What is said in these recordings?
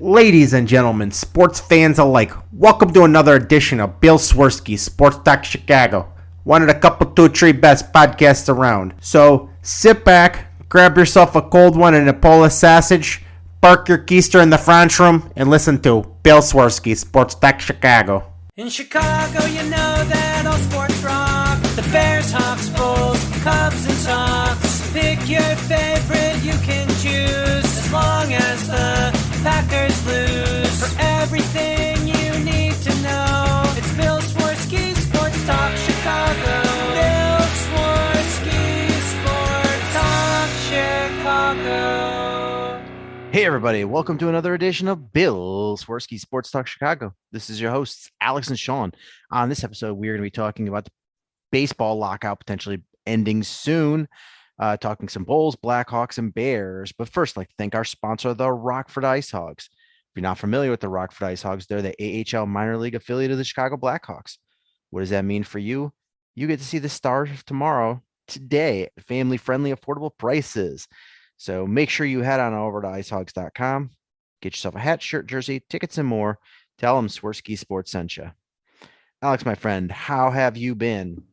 Ladies and gentlemen, sports fans alike, welcome to another edition of Bill Swerski Sports Talk Chicago, one of the couple, two, three best podcasts around. So sit back, grab yourself a cold one and a Polish sausage, park your keister in the French room, and listen to Bill Swerski Sports Talk Chicago. In Chicago, you know that all sports rock. The Bears, Hawks, Bulls, Cubs, and Sox. Pick your favorite, you can choose, as long as the Packers lose. For everything you need to know, it's Bill Swerski Sports Talk Chicago. Bill Swerski Sports Talk Chicago. Hey everybody, welcome to another edition of Bill Swerski Sports Talk Chicago. This is your hosts, Alex and Sean. On this episode, we're going to be talking about the baseball lockout potentially ending soon, talking some Bulls, Blackhawks, and Bears. But first, I'd like to thank our sponsor, the Rockford Ice Hogs. If you're not familiar with the Rockford Ice Hogs, they're the AHL minor league affiliate of the Chicago Blackhawks. What does that mean for you? You get to see the Stars of tomorrow, today, at family-friendly, affordable prices. So make sure you head on over to icehogs.com, get yourself a hat, shirt, jersey, tickets, and more. Tell them Swerski Sports sent you. Alex, my friend, how have you been?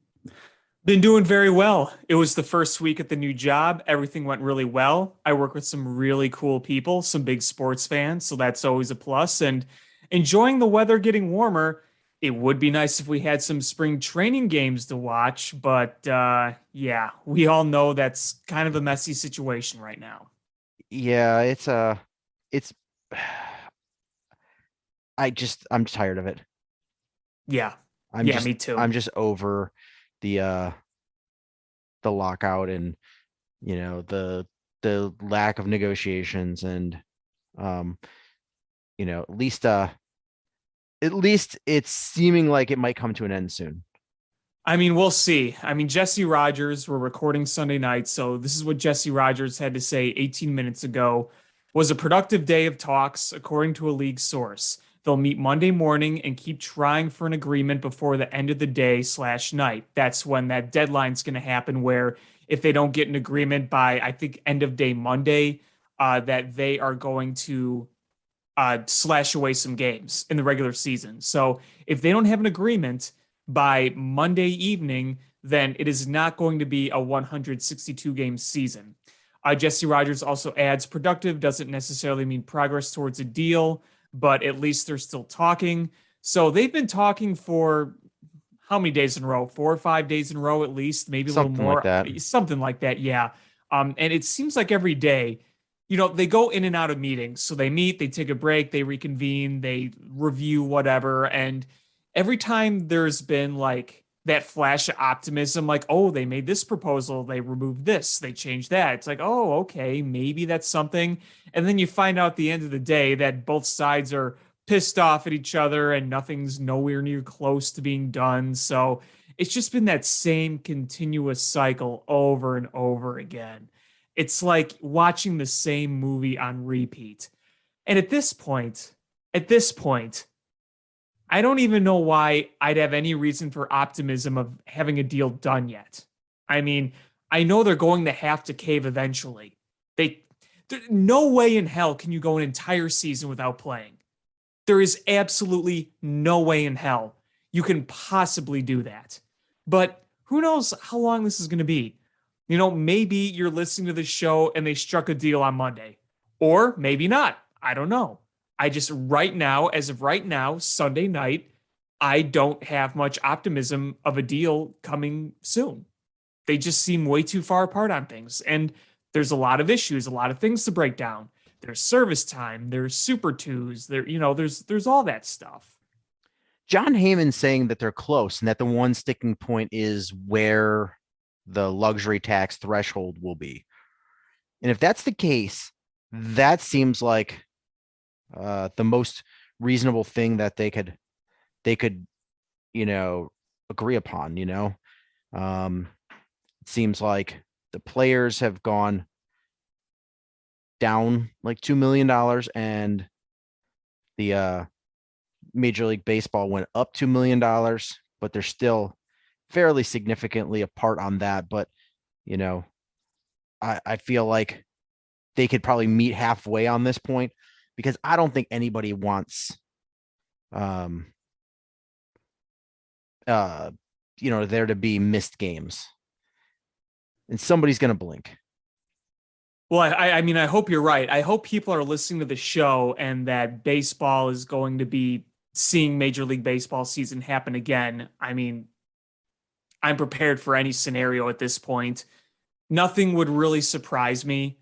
Been doing very well. It was the first week at the new job. Everything went really well. I work with some really cool people, some big sports fans, so that's always a plus. And enjoying the weather getting warmer. It would be nice if we had some spring training games to watch, but yeah, we all know that's kind of a messy situation right now. Yeah, I'm tired of it. Yeah. Me too. I'm just over the lockout and, you know, the lack of negotiations and, you know, at least it's seeming like it might come to an end soon. I mean, we'll see. I mean, Jesse Rodgers, we're recording Sunday night, so this is what Jesse Rodgers had to say 18 minutes ago. Was a productive day of talks, according to a league source. They'll meet Monday morning and keep trying for an agreement before the end of the day/night. That's when that deadline's going to happen, where if they don't get an agreement by, I think, end of day Monday, that they are going to slash away some games in the regular season. So if they don't have an agreement by Monday evening, then it is not going to be a 162 game season. Jesse Rodgers also adds productive doesn't necessarily mean progress towards a deal, but at least they're still talking. So they've been talking for how many days in a row? 4 or 5 days in a row, at least, maybe a little more. Something like that. Yeah. And it seems like every day, you know, they go in and out of meetings. So they meet, they take a break, they reconvene, they review whatever. And every time there's been like that flash of optimism, like, oh, they made this proposal, they removed this, they changed that. It's like, oh, okay, maybe that's something. And then you find out at the end of the day that both sides are pissed off at each other and nothing's nowhere near close to being done. So it's just been that same continuous cycle over and over again. It's like watching the same movie on repeat. And at this point, I don't even know why I'd have any reason for optimism of having a deal done yet. I mean, I know they're going to have to cave eventually. No way in hell can you go an entire season without playing. There is absolutely no way in hell you can possibly do that. But who knows how long this is going to be? You know, maybe you're listening to the show and they struck a deal on Monday. Or maybe not. I don't know. As of right now, Sunday night, I don't have much optimism of a deal coming soon. They just seem way too far apart on things. And there's a lot of issues, a lot of things to break down. There's service time, there's Super Twos, there's all that stuff. John Heyman saying that they're close and that the one sticking point is where the luxury tax threshold will be. And if that's the case, that seems like the most reasonable thing that they could, you know, agree upon, you know. It seems like the players have gone down like $2 million and the Major League Baseball went up $2 million, but they're still fairly significantly apart on that. But, you know, I feel like they could probably meet halfway on this point. because I don't think anybody wants, there to be missed games, and somebody's going to blink. Well, I mean, I hope you're right. I hope people are listening to the show and that baseball is going to be seeing Major League Baseball season happen again. I mean, I'm prepared for any scenario at this point. Nothing would really surprise me.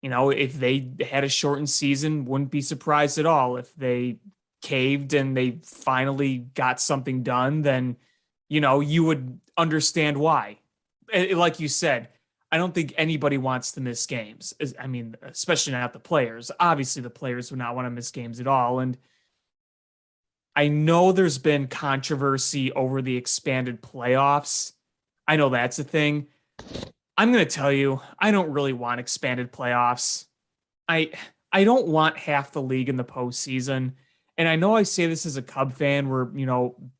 If they had a shortened season, wouldn't be surprised at all. If they caved and they finally got something done, then, you would understand why. Like you said, I don't think anybody wants to miss games. I mean, especially not the players. Obviously, the players would not want to miss games at all. And I know there's been controversy over the expanded playoffs. I know that's a thing. I'm going to tell you, I don't really want expanded playoffs. I don't want half the league in the postseason. And I know I say this as a Cub fan where,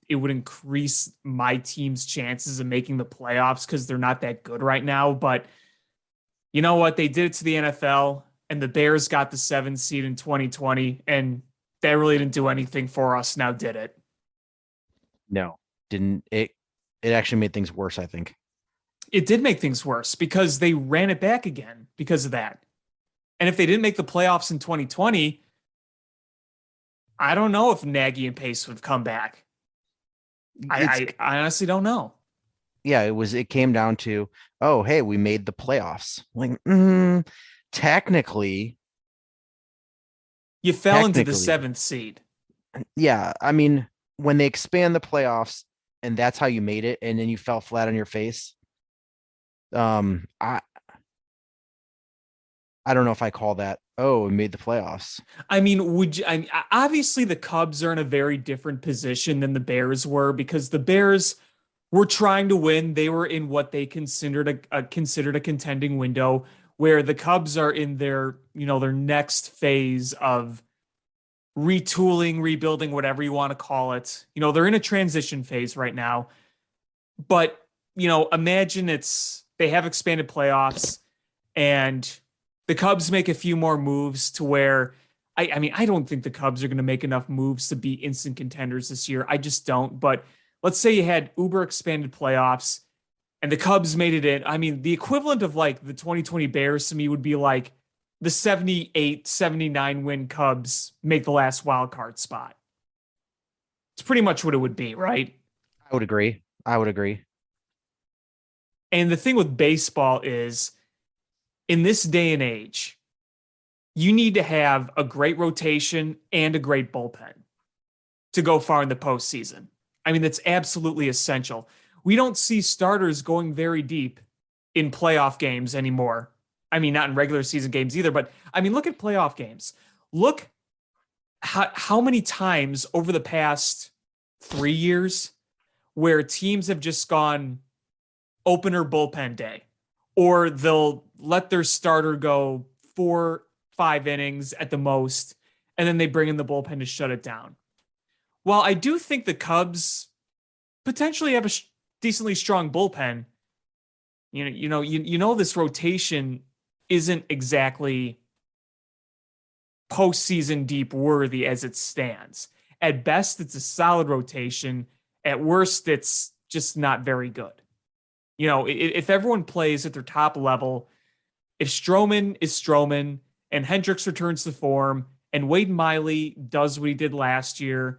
it would increase my team's chances of making the playoffs because they're not that good right now. But you know what? They did it to the NFL, and the Bears got the 7th seed in 2020, and that really didn't do anything for us now, did it? No, didn't it? It actually made things worse, I think. It did make things worse because they ran it back again because of that. And if they didn't make the playoffs in 2020, I don't know if Nagy and Pace would come back. I honestly don't know. Yeah, it came down to, oh, hey, we made the playoffs. Like, technically. You fell into the 7th seed. Yeah, I mean, when they expand the playoffs and that's how you made it, and then you fell flat on your face. I don't know if I call that, oh, we made the playoffs. I mean, obviously the Cubs are in a very different position than the Bears were because the Bears were trying to win. They were in what they considered a contending window, where the Cubs are in their next phase of retooling, rebuilding, whatever you want to call it. They're in a transition phase right now. But, imagine they have expanded playoffs and the Cubs make a few more moves to where, I mean, I don't think the Cubs are going to make enough moves to be instant contenders this year. I just don't. But let's say you had uber expanded playoffs and the Cubs made it in. I mean, the equivalent of like the 2020 Bears to me would be like the 78, 79 win Cubs make the last wild card spot. It's pretty much what it would be, right? I would agree. And the thing with baseball is, in this day and age, you need to have a great rotation and a great bullpen to go far in the postseason. I mean, that's absolutely essential. We don't see starters going very deep in playoff games anymore. I mean, not in regular season games either, but I mean, look at playoff games. Look how many times over the past 3 years where teams have just gone opener bullpen day, or they'll let their starter go 4-5 innings at the most, and then they bring in the bullpen to shut it down. While I do think the Cubs potentially have a decently strong bullpen, this rotation isn't exactly postseason deep worthy as it stands. At best, it's a solid rotation. At worst, it's just not very good. If everyone plays at their top level, if Stroman is Stroman and Hendricks returns to form and Wade Miley does what he did last year,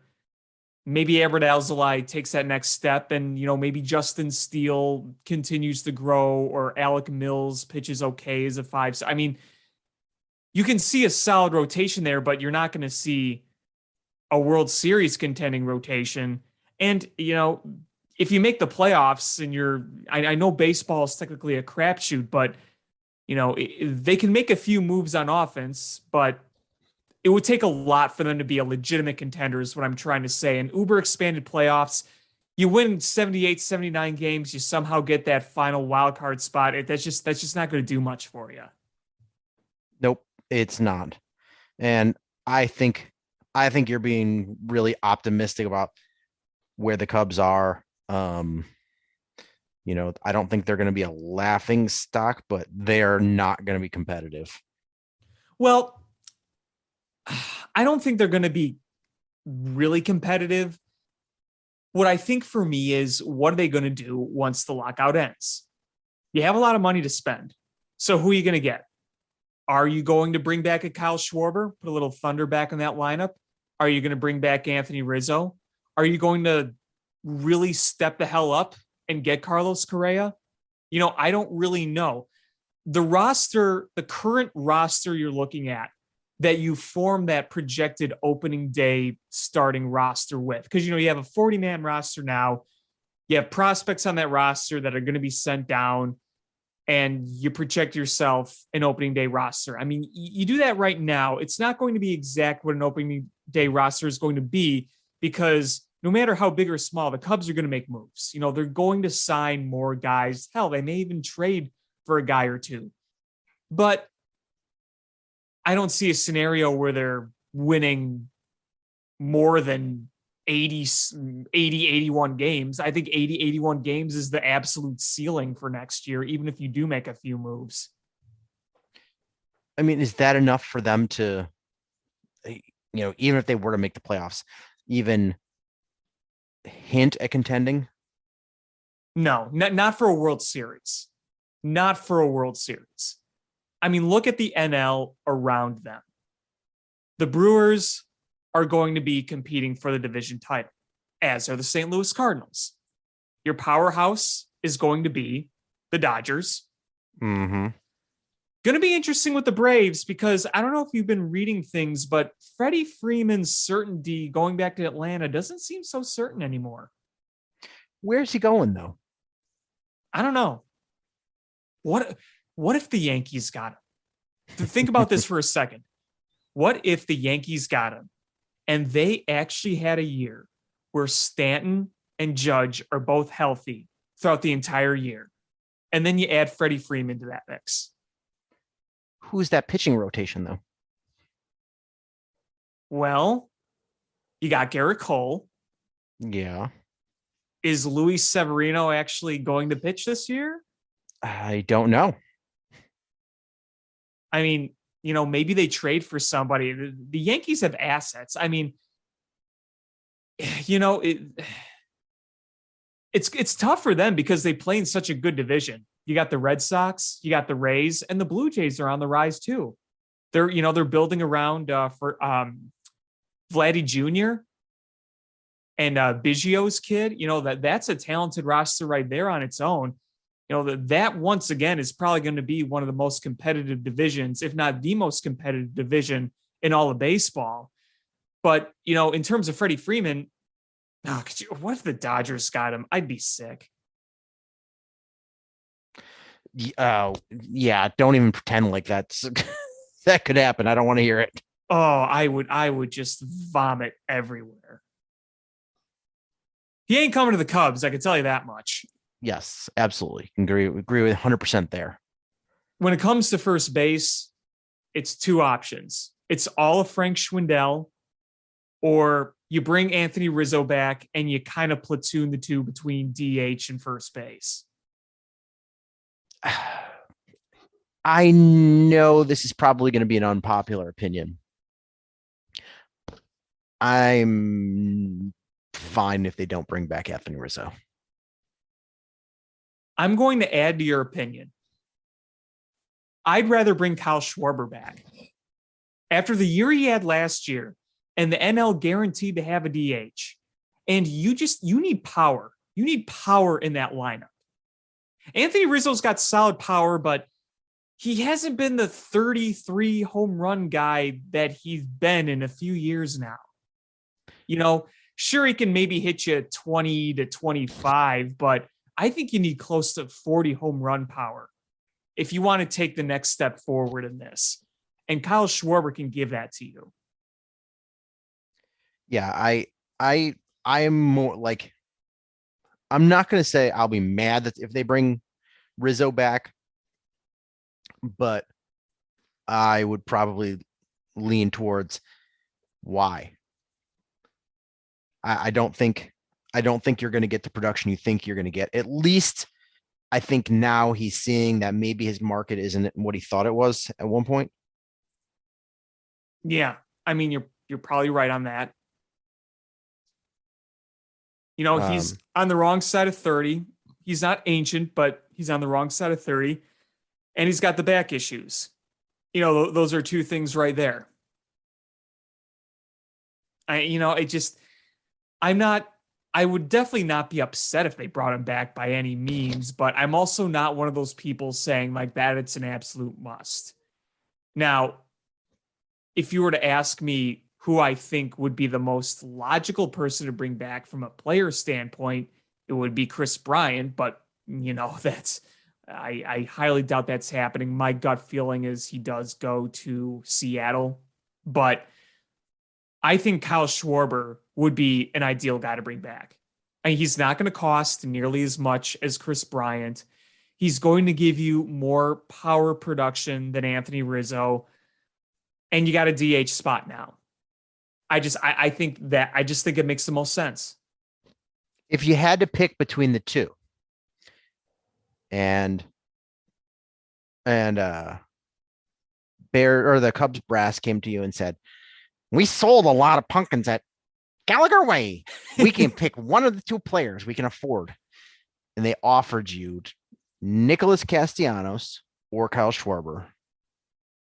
maybe Adbert Alzolay takes that next step and, maybe Justin Steele continues to grow or Alec Mills pitches okay as a 5. I mean, you can see a solid rotation there, but you're not going to see a World Series contending rotation. And, if you make the playoffs and I know baseball is technically a crapshoot, but they can make a few moves on offense, but it would take a lot for them to be a legitimate contender is what I'm trying to say. And uber expanded playoffs, you win 78, 79 games, you somehow get that final wild card spot. That's just not going to do much for you. Nope, it's not. And I think you're being really optimistic about where the Cubs are. I don't think they're going to be a laughing stock, but they're not going to be competitive. Well, I don't think they're going to be really competitive. What I think for me is, what are they going to do once the lockout ends? You have a lot of money to spend. So who are you going to get? Are you going to bring back a Kyle Schwarber, put a little thunder back in that lineup? Are you going to bring back Anthony Rizzo? Are you going to really step the hell up and get Carlos Correa? I don't really know. The current roster you're looking at, that you form that projected opening day starting roster with, because you have a 40-man roster now. You have prospects on that roster that are going to be sent down, and you project yourself an opening day roster. I mean, you do that right now. It's not going to be exact what an opening day roster is going to be, because no matter how big or small, the Cubs are going to make moves. They're going to sign more guys. Hell, they may even trade for a guy or two. But I don't see a scenario where they're winning more than 81 games. I think 81 games is the absolute ceiling for next year, even if you do make a few moves. I mean, is that enough for them to, even if they were to make the playoffs, even hint at contending? No, not for a World Series. Not for a World Series. I mean, look at the NL around them. The Brewers are going to be competing for the division title, as are the St. Louis Cardinals. Your powerhouse is going to be the Dodgers. Mm-hmm. Going to be interesting with the Braves, because I don't know if you've been reading things, but Freddie Freeman's certainty going back to Atlanta doesn't seem so certain anymore. Where's he going, though? I don't know. What if the Yankees got him? Think about this for a second. What if the Yankees got him and they actually had a year where Stanton and Judge are both healthy throughout the entire year, and then you add Freddie Freeman to that mix? Who's that pitching rotation, though? Well, you got Garrett Cole. Yeah. Is Luis Severino actually going to pitch this year? I don't know. I mean, maybe they trade for somebody. The Yankees have assets. I mean, it's tough for them because they play in such a good division. You got the Red Sox, you got the Rays, and the Blue Jays are on the rise too. They're building around for Vladdy Jr. and Biggio's kid. That's a talented roster right there on its own. That once again is probably going to be one of the most competitive divisions, if not the most competitive division in all of baseball. But, in terms of Freddie Freeman, what if the Dodgers got him? I'd be sick. Yeah, don't even pretend like that could happen. I don't want to hear it. Oh, I would just vomit everywhere. He ain't coming to the Cubs, I can tell you that much. Yes, absolutely. Agree with 100% there. When it comes to first base, it's two options. It's all of Frank Schwindel, or you bring Anthony Rizzo back and you kind of platoon the two between DH and first base. I know this is probably going to be an unpopular opinion. I'm fine if they don't bring back Anthony Rizzo. I'm going to add to your opinion. I'd rather bring Kyle Schwarber back. After the year he had last year, and the NL guaranteed to have a DH, and you need power. You need power in that lineup. Anthony Rizzo's got solid power, but he hasn't been the 33 home run guy that he's been in a few years now. Sure, he can maybe hit you 20 to 25, but I think you need close to 40 home run power if you want to take the next step forward in this. And Kyle Schwarber can give that to you. Yeah, I am more like, I'm not going to say I'll be mad that if they bring Rizzo back, but I would probably lean towards why. I don't think you're going to get the production you think you're going to get. At least I think now he's seeing that maybe his market isn't what he thought it was at one point. Yeah. I mean, you're probably right on that. You know, he's on the wrong side of 30. He's not ancient, but he's on the wrong side of 30. And he's got the back issues. You know, those are two things right there. I would definitely not be upset if they brought him back by any means, but I'm also not one of those people saying like that it's an absolute must. Now, if you were to ask me who I think would be the most logical person to bring back from a player standpoint, it would be Chris Bryant, but I highly doubt that's happening. My gut feeling is he does go to Seattle, but I think Kyle Schwarber would be an ideal guy to bring back. And he's not going to cost nearly as much as Chris Bryant. He's going to give you more power production than Anthony Rizzo. And you got a DH spot now. I just think it makes the most sense. If you had to pick between the two, and Bear or the Cubs brass came to you and said, "We sold a lot of pumpkins at Gallagher Way. We can pick one of the two players we can afford," and they offered you Nicholas Castianos or Kyle Schwarber,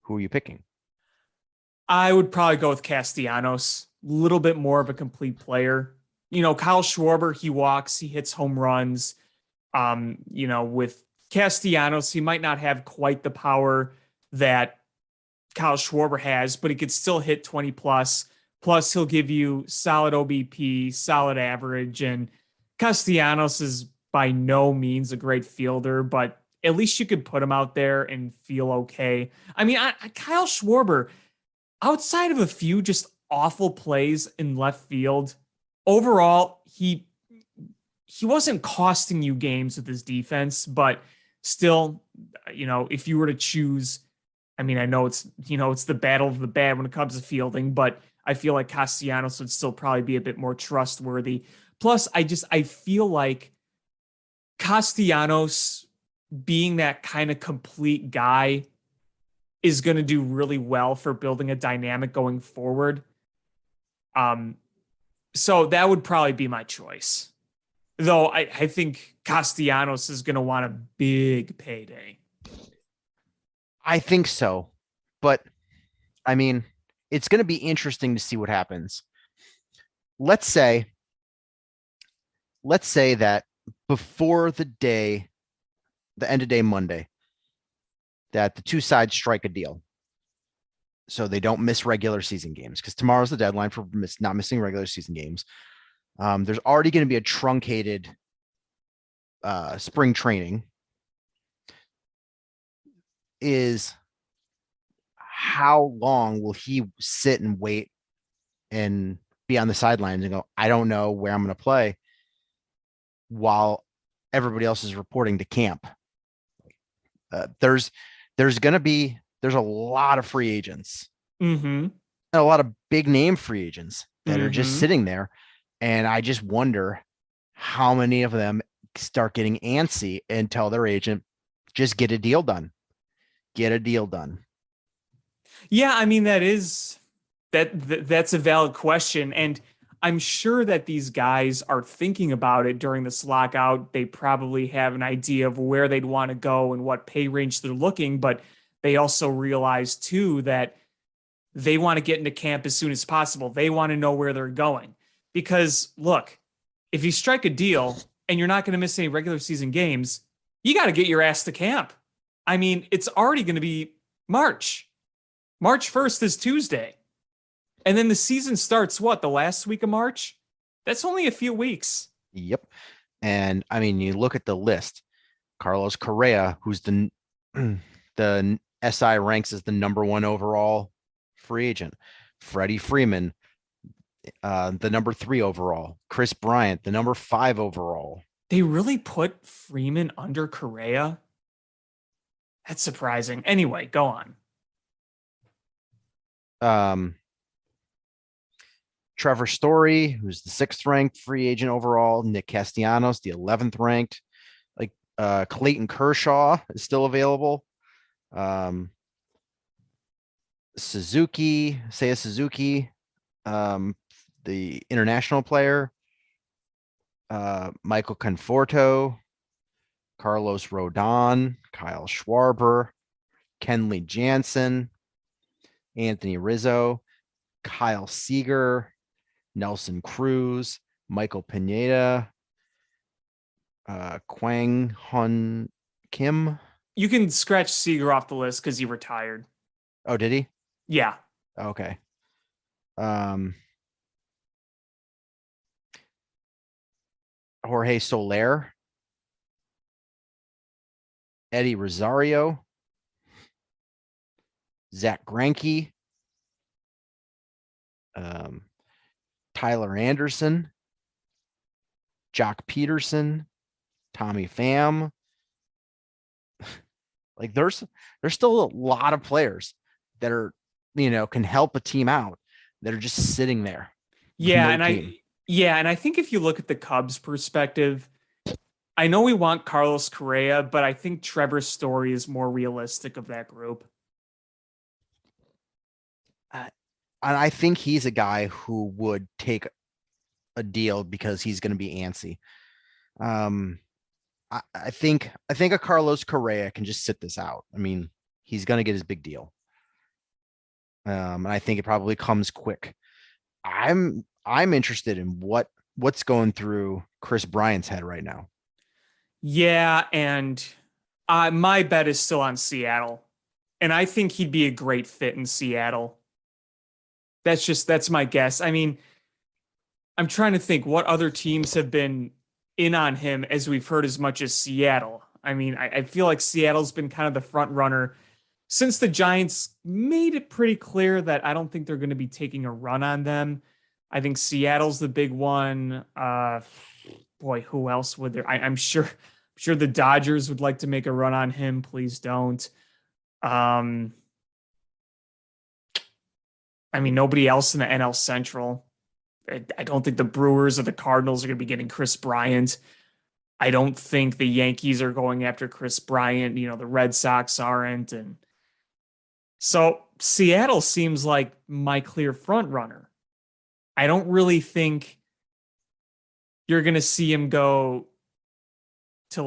who are you picking? I would probably go with Castianos. A little bit more of a complete player. You know, Kyle Schwarber, he walks, he hits home runs. With Castianos, he might not have quite the power that Kyle Schwarber has, but he could still hit 20 plus. Plus, he'll give you solid OBP, solid average. And Castellanos is by no means a great fielder, but at least you could put him out there and feel okay. I mean, Kyle Schwarber, outside of a few just awful plays in left field, overall, he wasn't costing you games with his defense, but still, if you were to choose, I mean, I know it's the battle of the bad when it comes to fielding, but I feel like Castellanos would still probably be a bit more trustworthy. Plus, I feel like Castellanos being that kind of complete guy is going to do really well for building a dynamic going forward. So that would probably be my choice. Though I think Castellanos is going to want a big payday. I think so. But, I mean, it's going to be interesting to see what happens. Let's say that before the end of day Monday, that the two sides strike a deal so they don't miss regular season games, because tomorrow's the deadline for not missing regular season games. There's already going to be a truncated spring training. Is how long will he sit and wait and be on the sidelines and go, I don't know where I'm going to play, while everybody else is reporting to camp? There's a lot of free agents, and a lot of big name free agents that are just sitting there. And I just wonder how many of them start getting antsy and tell their agent, just get a deal done. Get a deal done. Yeah, I mean, that's a valid question. And I'm sure that these guys are thinking about it during this lockout. They probably have an idea of where they'd want to go and what pay range they're looking, but they also realize too that they want to get into camp as soon as possible. They want to know where they're going. Because look, if you strike a deal and you're not going to miss any regular season games, you got to get your ass to camp. I mean, it's already going to be March. March 1st is Tuesday. And then the season starts, the last week of March? That's only a few weeks. Yep. And I mean, you look at the list. Carlos Correa, who's the SI ranks as the number 1 overall free agent. Freddie Freeman, the number 3 overall. Chris Bryant, the number 5 overall. They really put Freeman under Correa? That's surprising. Anyway, go on. Trevor Story, who's the 6th ranked free agent overall. Nick Castellanos, the 11th ranked. Clayton Kershaw is still available. Seiya Suzuki, the international player, Michael Conforto, Carlos Rodon, Kyle Schwarber, Kenley Jansen, Anthony Rizzo, Kyle Seager, Nelson Cruz, Michael Pineda, Kwang Hun Kim. You can scratch Seager off the list because he retired. Oh, did he? Yeah. Okay. Jorge Soler, Eddie Rosario, Zach Greinke, Tyler Anderson, Jock Peterson, Tommy Pham. Like there's still a lot of players that are, can help a team out that are just sitting there. Yeah, and I think if you look at the Cubs perspective, I know we want Carlos Correa, but I think Trevor Story is more realistic of that group. And I think he's a guy who would take a deal because he's going to be antsy. I think a Carlos Correa can just sit this out. I mean, he's going to get his big deal. And I think it probably comes quick. I'm interested in what's going through Chris Bryant's head right now. Yeah, and my bet is still on Seattle. And I think he'd be a great fit in Seattle. That's my guess. I mean, I'm trying to think what other teams have been in on him as we've heard as much as Seattle. I mean, I feel like Seattle's been kind of the front runner since the Giants made it pretty clear that I don't think they're going to be taking a run on them. I think Seattle's the big one. Boy, who else would there? I'm sure the Dodgers would like to make a run on him. Please don't. I mean, nobody else in the NL Central. I don't think the Brewers or the Cardinals are going to be getting Chris Bryant. I don't think the Yankees are going after Chris Bryant. The Red Sox aren't. And so Seattle seems like my clear front runner. I don't really think you're going to see him go to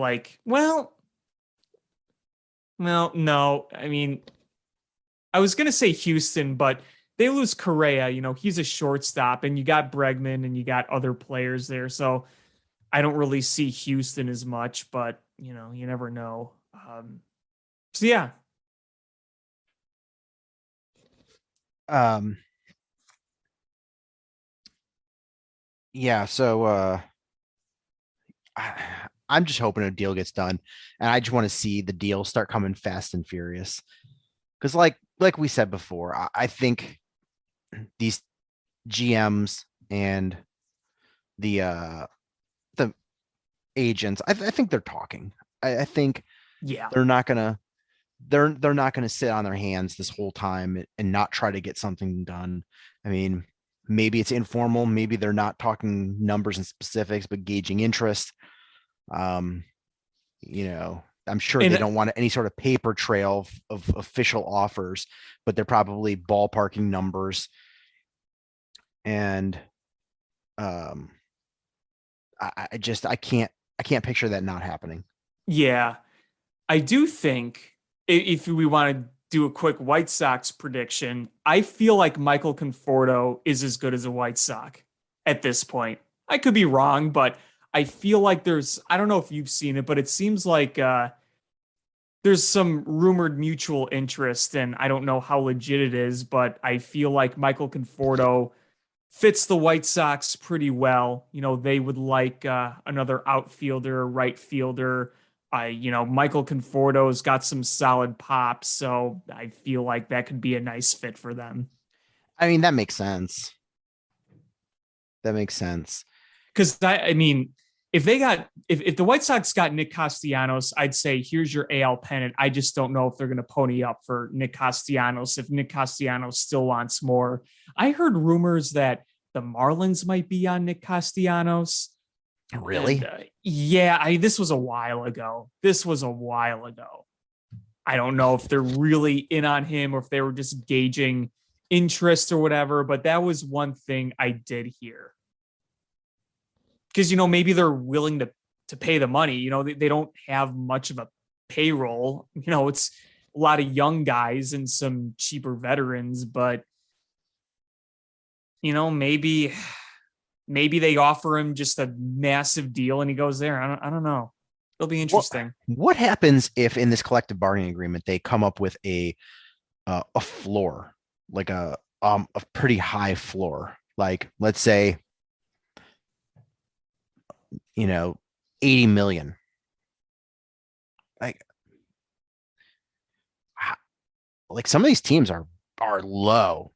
no. I mean, I was going to say Houston, but they lose Correa. He's a shortstop, and you got Bregman and you got other players there. So I don't really see Houston as much, but you never know. So yeah. Yeah. So I'm just hoping a deal gets done, and I just want to see the deal start coming fast and furious. Because like we said before, I think these GMs and the agents, I think they're talking. I think they're not gonna sit on their hands this whole time and not try to get something done. I mean, maybe it's informal, maybe they're not talking numbers and specifics, but gauging interest. I'm sure they don't want any sort of paper trail of official offers, but they're probably ballparking numbers. And I can't picture that not happening. Yeah. I do think if we want to do a quick White Sox prediction, I feel like Michael Conforto is as good as a White Sox at this point. I could be wrong, but I feel like I don't know if you've seen it, but it seems like there's some rumored mutual interest, and I don't know how legit it is, but I feel like Michael Conforto fits the White Sox pretty well. They would like another outfielder, right fielder. Michael Conforto's got some solid pops, so I feel like that could be a nice fit for them. I mean, that makes sense. Because if the White Sox got Nick Castianos, I'd say here's your AL pennant. I just don't know if they're going to pony up for Nick Castianos if Nick Castianos still wants more. I heard rumors that the Marlins might be on Nick Castianos. Really? And, this was a while ago. I don't know if they're really in on him or if they were just gauging interest or whatever, but that was one thing I did hear. Because, maybe they're willing to pay the money. They don't have much of a payroll. It's a lot of young guys and some cheaper veterans, but, maybe they offer him just a massive deal and he goes there. I don't know. It'll be interesting. What happens if in this collective bargaining agreement they come up with a floor, like a pretty high floor, like let's say 80 million. Like some of these teams are low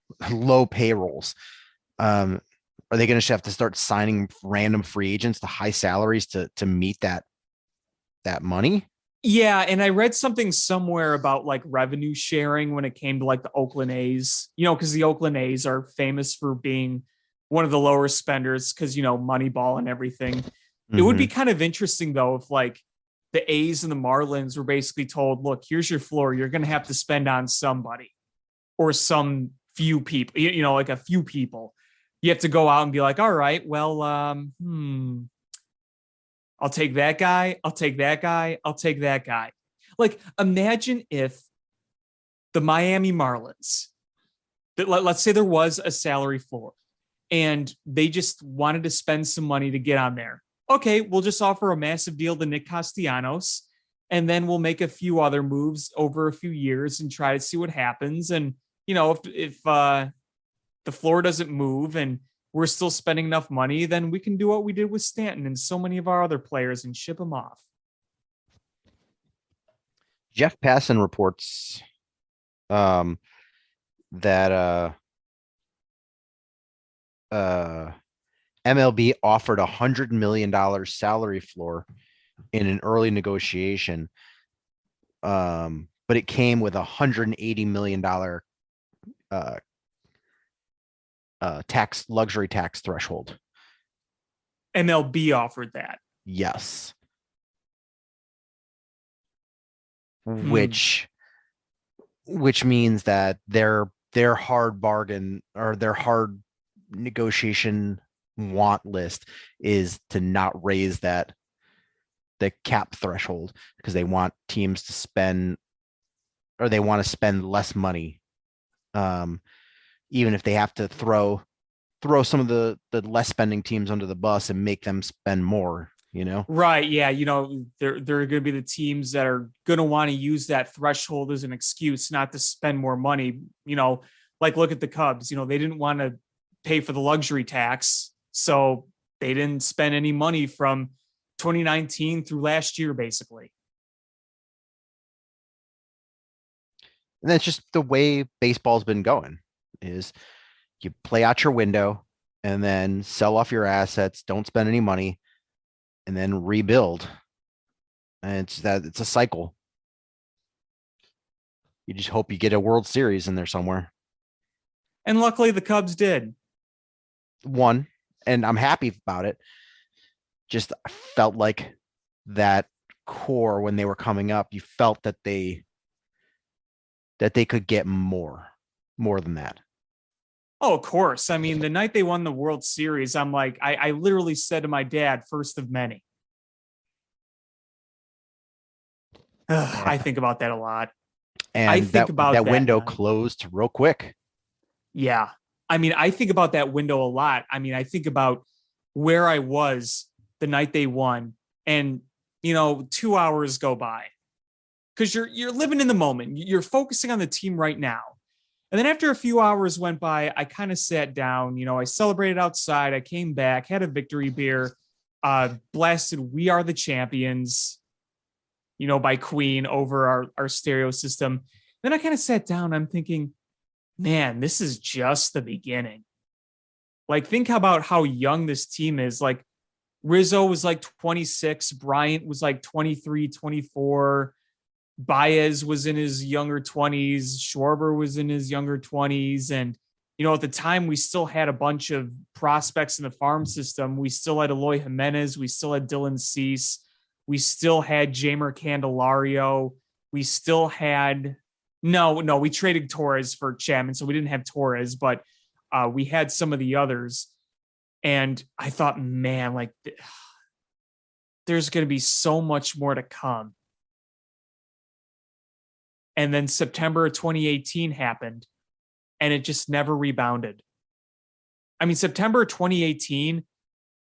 payrolls. Are they going to have to start signing random free agents to high salaries to meet that money? Yeah, and I read something somewhere about like revenue sharing when it came to like the Oakland A's, because the Oakland A's are famous for being one of the lower spenders because, Moneyball and everything. It would be kind of interesting, though, if like the A's and the Marlins were basically told, look, here's your floor. You're going to have to spend on somebody or some few people, like a few people. You have to go out and be like, all right, well, I'll take that guy. I'll take that guy. I'll take that guy. Like, imagine if the Miami Marlins, let's say there was a salary floor and they just wanted to spend some money to get on there. Okay, we'll just offer a massive deal to Nick Castianos, and then we'll make a few other moves over a few years and try to see what happens. And, if the floor doesn't move and we're still spending enough money, then we can do what we did with Stanton and so many of our other players and ship them off. Jeff Passan reports that MLB offered $100 million salary floor in an early negotiation, but it came with $180 million luxury tax threshold. MLB offered that. Yes. Which means that their hard bargain or their hard negotiation want list is to not raise the cap threshold because they want teams to spend, or they want to spend less money, even if they have to throw some of the less spending teams under the bus and make them spend more. Right. Yeah. They're going to be the teams that are going to want to use that threshold as an excuse not to spend more money. Like look at the Cubs, they didn't want to pay for the luxury tax. So they didn't spend any money from 2019 through last year, basically. And that's just the way baseball's been going, is you play out your window and then sell off your assets, don't spend any money, and then rebuild. And it's a cycle. You just hope you get a World Series in there somewhere. And luckily the Cubs did. One, and I'm happy about it. Just felt like that core when they were coming up, you felt that they could get more than that. Oh, of course. I mean, the night they won the World Series, I'm like, I literally said to my dad, first of many. I think about that a lot. And I think about that window night. Closed real quick. Yeah. I mean, I think about that window a lot. I mean, I think about where I was the night they won, and 2 hours go by because you're living in the moment. You're focusing on the team right now. And then after a few hours went by, I kind of sat down, I celebrated outside. I came back, had a victory beer, blasted "We Are the Champions," by Queen over our stereo system. Then I kind of sat down. I'm thinking, man, this is just the beginning. Like, think about how young this team is. Like, Rizzo was like 26. Bryant was like 23, 24. Baez was in his younger 20s. Schwarber was in his younger 20s. And, at the time, we still had a bunch of prospects in the farm system. We still had Eloy Jimenez. We still had Dylan Cease. We still had Jamer Candelario. we still had no, we traded Torres for Chapman, so we didn't have Torres, but we had some of the others. And I thought, man, like there's going to be so much more to come. And then September of 2018 happened, and it just never rebounded. I mean, September 2018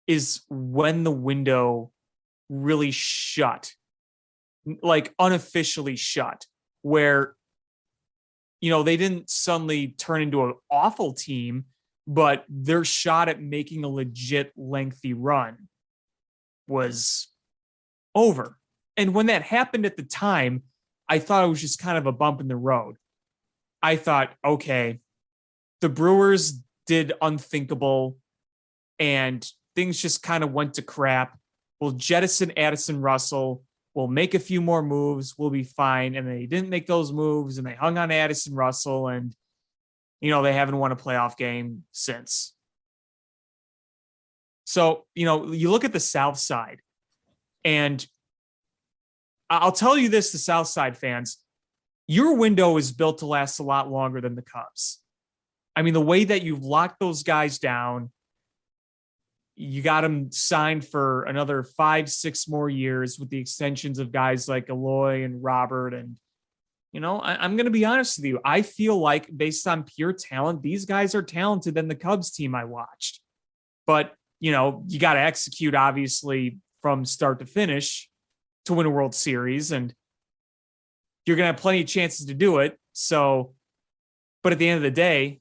is when the window really shut, like unofficially shut, where, they didn't suddenly turn into an awful team, but their shot at making a legit lengthy run was over. And when that happened at the time, I thought it was just kind of a bump in the road. I thought, okay, the Brewers did unthinkable and things just kind of went to crap. We'll jettison Addison Russell. We'll make a few more moves. We'll be fine. And they didn't make those moves, and they hung on Addison Russell, and, they haven't won a playoff game since. So, you look at the South Side, and I'll tell you this, the South Side fans, your window is built to last a lot longer than the Cubs. I mean, the way that you've locked those guys down, you got them signed for another 5-6 more years with the extensions of guys like Eloy and Robert. And, I'm going to be honest with you. I feel like based on pure talent, these guys are talented than the Cubs team I watched. But, you got to execute, obviously, from start to finish to win a World Series. And you're going to have plenty of chances to do it. So, but at the end of the day,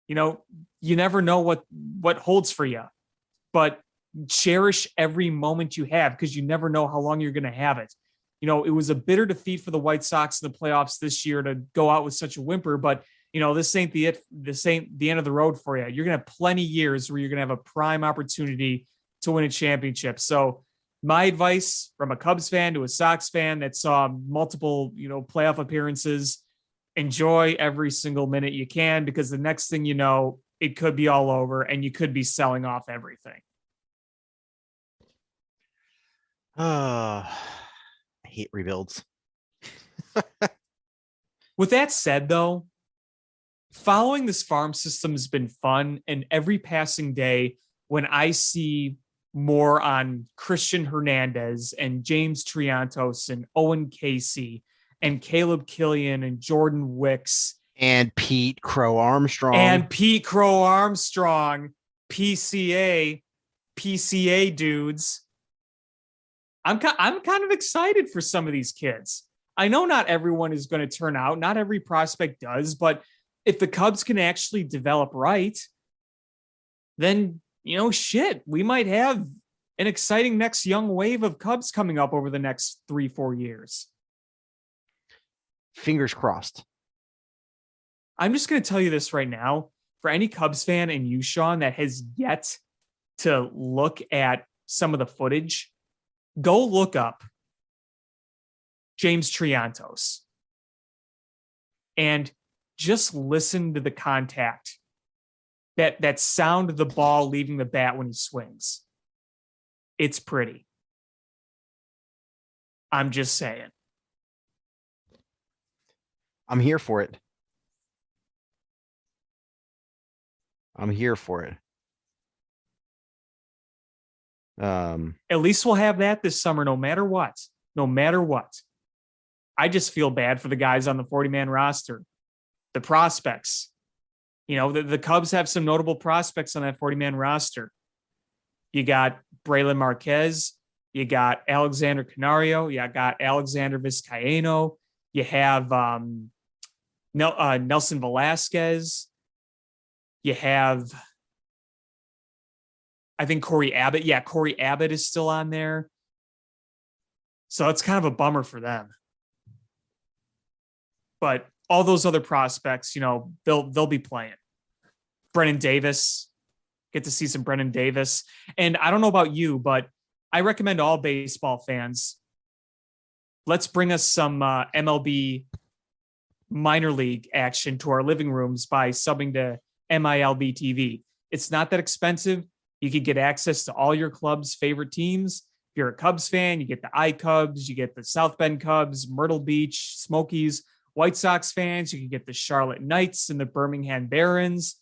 you never know what holds for you, but cherish every moment you have, because you never know how long you're going to have it. It was a bitter defeat for the White Sox in the playoffs this year to go out with such a whimper, but this ain't the end of the road for you. You're going to have plenty of years where you're going to have a prime opportunity to win a championship. So my advice from a Cubs fan to a Sox fan that saw multiple, playoff appearances, enjoy every single minute you can, because the next thing you know, it could be all over and you could be selling off everything. I hate rebuilds. With that said, though, following this farm system has been fun, and every passing day when I see more on Christian Hernandez and James Triantos and Owen Casey and Caleb Killian and Jordan Wicks and Pete Crow Armstrong PCA dudes. I'm kind of excited for some of these kids. I know not everyone is going to turn out. Not every prospect does, but if the Cubs can actually develop right, then, we might have an exciting next young wave of Cubs coming up over the next 3-4 years. Fingers crossed. I'm just going to tell you this right now. For any Cubs fan, and you, Sean, that has yet to look at some of the footage, go look up James Triantos and just listen to the contact, that sound of the ball leaving the bat when he swings. It's pretty. I'm just saying. I'm here for it. At least we'll have that this summer, no matter what. I just feel bad for the guys on the 40-man roster, the prospects. The Cubs have some notable prospects on that 40-man roster. You got Braylon Marquez, you got Alexander Canario, you got Alexander Vizcaino, you have Nelson Velasquez, you have, I think, Corey Abbott. Yeah, Corey Abbott is still on there. So it's kind of a bummer for them. But all those other prospects, they'll be playing. Brennan Davis, get to see some Brennan Davis. And I don't know about you, but I recommend all baseball fans, let's bring us some MLB minor league action to our living rooms by subbing to MILB TV. It's not that expensive. You can get access to all your club's favorite teams, If you're a Cubs fan, you get the iCubs, you get the South Bend Cubs, Myrtle Beach Smokies. White Sox fans, you can get the Charlotte Knights and the Birmingham Barons.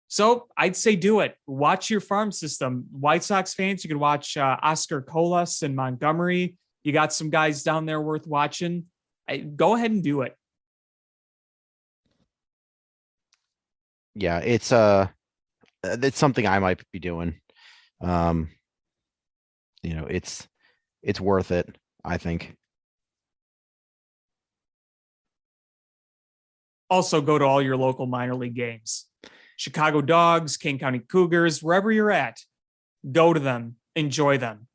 So I'd say do it. Watch your farm system. White Sox fans, you can watch Oscar Colas and Montgomery. You got some guys down there worth watching. Go ahead and do it. Yeah, it's something I might be doing. It's worth it, I think. Also, go to all your local minor league games. Chicago Dogs, Kane County Cougars, wherever you're at, go to them, enjoy them.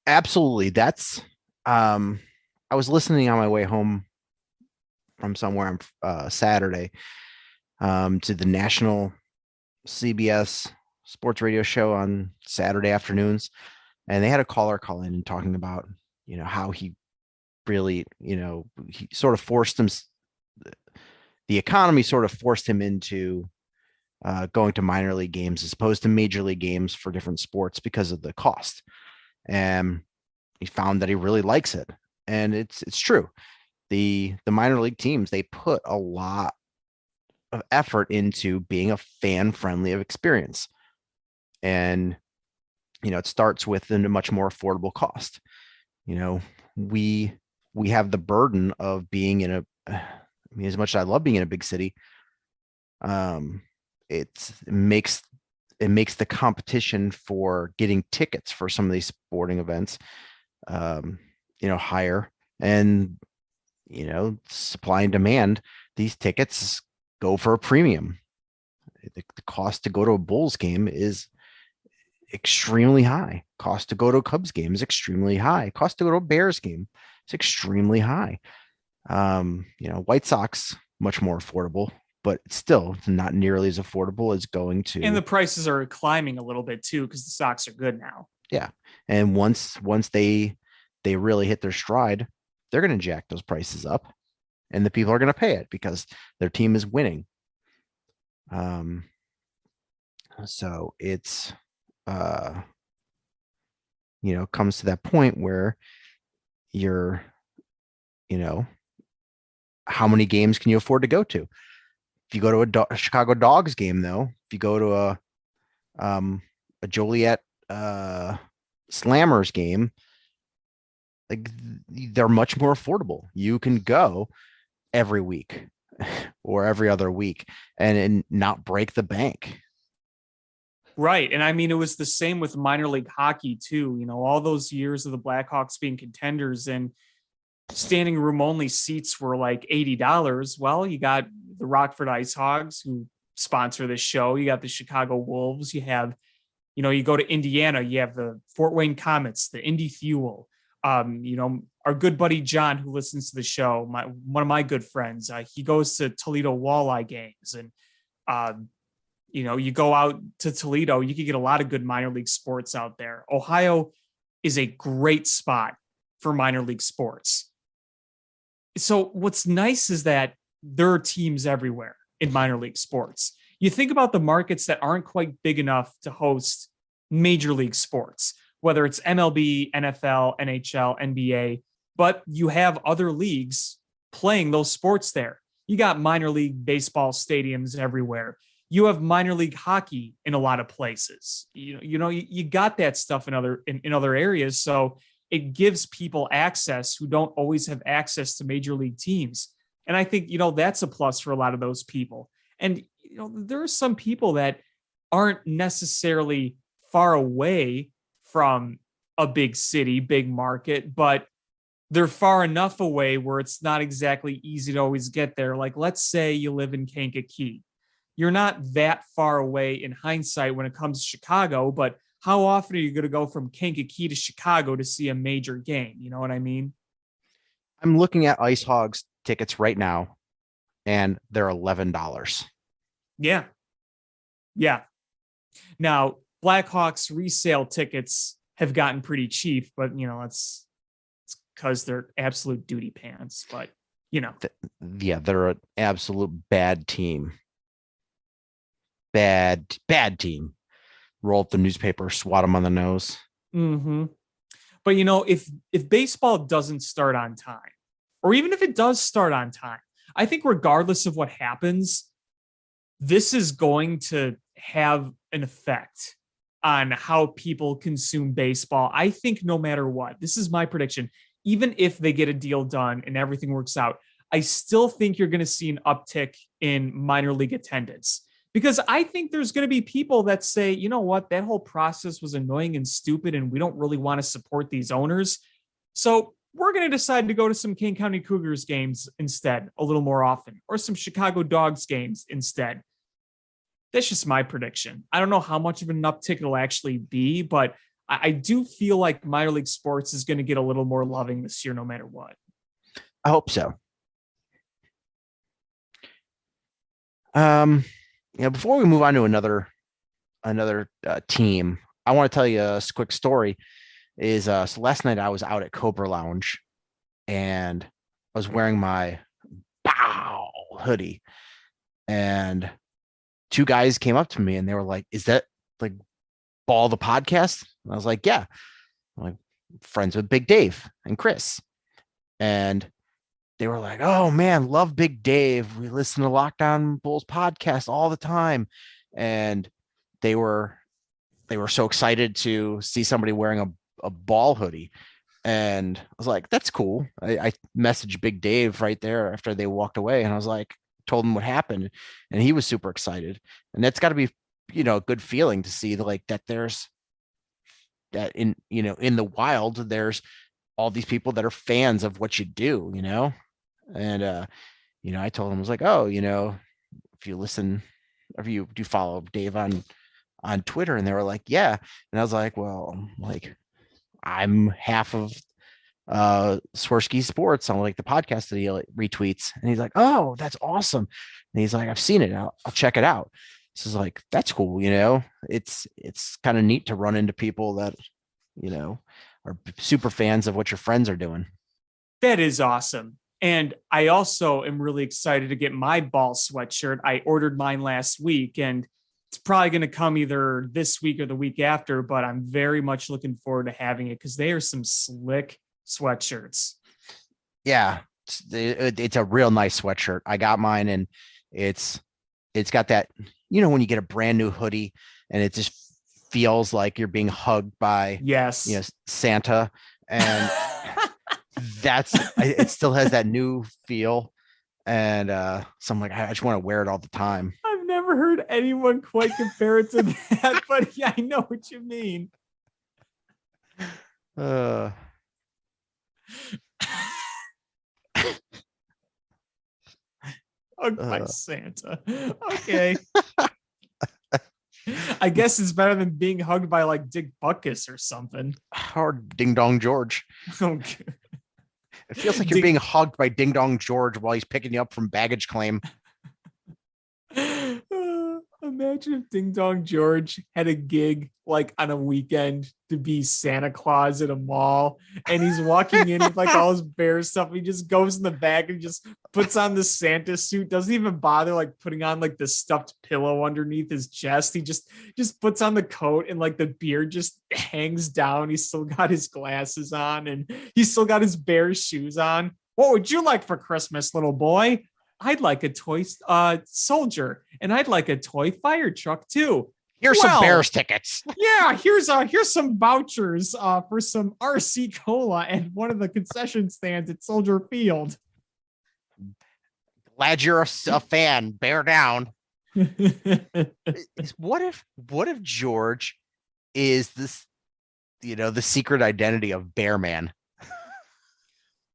Absolutely. That's I was listening on my way home from somewhere on Saturday to the national CBS sports radio show on Saturday afternoons, and they had a caller call in and talking about how he really he sort of forced him. The economy sort of forced him into going to minor league games as opposed to major league games for different sports because of the cost. And he found that he really likes it. And it's true. The minor league teams, they put a lot of effort into being a fan-friendly experience. And, it starts with a much more affordable cost. We have the burden of being in as much as I love being in a big city, it makes the competition for getting tickets for some of these sporting events, higher, and supply and demand. These tickets go for a premium. The cost to go to a Bulls game is extremely high. Cost to go to a Cubs game is extremely high. Cost to go to a Bears game is extremely high. White Sox, much more affordable, but still not nearly as affordable as going to. And the prices are climbing a little bit too, because the Sox are good now. Yeah. And once they really hit their stride, they're going to jack those prices up, and the people are going to pay it because their team is winning. So it's, comes to that point where you're, how many games can you afford to go to? If you go to a Chicago Dogs game, though, if you go to a Joliet Slammers game, like, they're much more affordable. You can go every week or every other week and not break the bank. Right. And I mean, it was the same with minor league hockey too. All those years of the Blackhawks being contenders and standing room only seats were like $80. Well, you got the Rockford Ice Hogs who sponsor this show. You got the Chicago Wolves. You have, you go to Indiana, you have the Fort Wayne Comets, the Indy Fuel. Our good buddy John, who listens to the show, one of my good friends, he goes to Toledo Walleye games, and you go out to Toledo, you can get a lot of good minor league sports out there. Ohio is a great spot for minor league sports. So what's nice is that there are teams everywhere in minor league sports. You think about the markets that aren't quite big enough to host major league sports, whether it's MLB, NFL, NHL, NBA, but you have other leagues playing those sports there. You got minor league baseball stadiums everywhere. You have minor league hockey in a lot of places. You got that stuff in other areas. So it gives people access who don't always have access to major league teams. And I think, that's a plus for a lot of those people. And, there are some people that aren't necessarily far away from a big city, big market, but they're far enough away where it's not exactly easy to always get there. Like, let's say you live in Kankakee. You're not that far away in hindsight when it comes to Chicago, but how often are you going to go from Kankakee to Chicago to see a major game? You know what I mean? I'm looking at Ice Hogs tickets right now, and they're $11. Yeah. Yeah. Now, Blackhawks resale tickets have gotten pretty cheap, but it's because they're absolute duty pants. But they're an absolute bad team. Bad team. Roll up the newspaper, swat them on the nose. Mm-hmm. But if baseball doesn't start on time, or even if it does start on time, I think regardless of what happens, this is going to have an effect on how people consume baseball. I think no matter what, this is my prediction, even if they get a deal done and everything works out, I still think you're going to see an uptick in minor league attendance. Because I think there's going to be people that say, you know what, that whole process was annoying and stupid, and we don't really want to support these owners. So we're going to decide to go to some Kane County Cougars games instead a little more often, or some Chicago Dogs games instead. That's just my prediction. I don't know how much of an uptick it'll actually be, but I do feel like minor league sports is going to get a little more loving this year, no matter what. I hope so. Before we move on to another team, I want to tell you a quick story. So last night I was out at Cobra Lounge, and I was wearing my Bow hoodie, and two guys came up to me and they were like, "Is that like Ball the podcast?" And I was like, "Yeah." I'm like, friends with Big Dave and Chris, and they were like, "Oh man, love Big Dave. We listen to Lockdown Bulls podcast all the time." And they were so excited to see somebody wearing a Ball hoodie. And I was like, that's cool. I messaged Big Dave right there after they walked away. And I was like, told him what happened. And he was super excited. And that's got to be, a good feeling to see like that there's that in the wild, there's all these people that are fans of what you do, And, I told him, I was like, oh, if you listen, if you do follow Dave on Twitter, and they were like, yeah. And I was like, well, like, I'm half of Swerski Sports on like the podcast that he retweets. And he's like, oh, that's awesome. And he's like, I've seen it. I'll check it out. So it's like, that's cool. It's kind of neat to run into people that, are super fans of what your friends are doing. That is awesome. And I also am really excited to get my Ball sweatshirt. I ordered mine last week, and it's probably going to come either this week or the week after, but I'm very much looking forward to having it because they are some slick sweatshirts. Yeah, it's a real nice sweatshirt. I got mine, and it's got that, when you get a brand new hoodie and it just feels like you're being hugged by Santa, and it still has that new feel. And so I'm like, I just want to wear it all the time. I've never heard anyone quite compare it to that, but yeah, I know what you mean. Hugged by Santa. Okay. I guess it's better than being hugged by like Dick Butkus or something. Or Ding Dong George. Okay. It feels like you're being hugged by Ding Dong George while he's picking you up from baggage claim. Imagine if Ding Dong George had a gig like on a weekend to be Santa Claus at a mall, and he's walking in with like all his bear stuff. He just goes in the back and just puts on the Santa suit, doesn't even bother like putting on like the stuffed pillow underneath his chest. He just puts on the coat, and like the beard just hangs down. He's still got his glasses on, and he's still got his bear shoes on. What would you like for Christmas, little boy? I'd like a toy soldier, and I'd like a toy fire truck too. Here's some Bears tickets. Yeah, here's some vouchers for some RC Cola and one of the concession stands at Soldier Field. Glad you're a fan. Bear down. What if George is this, the secret identity of Bear Man?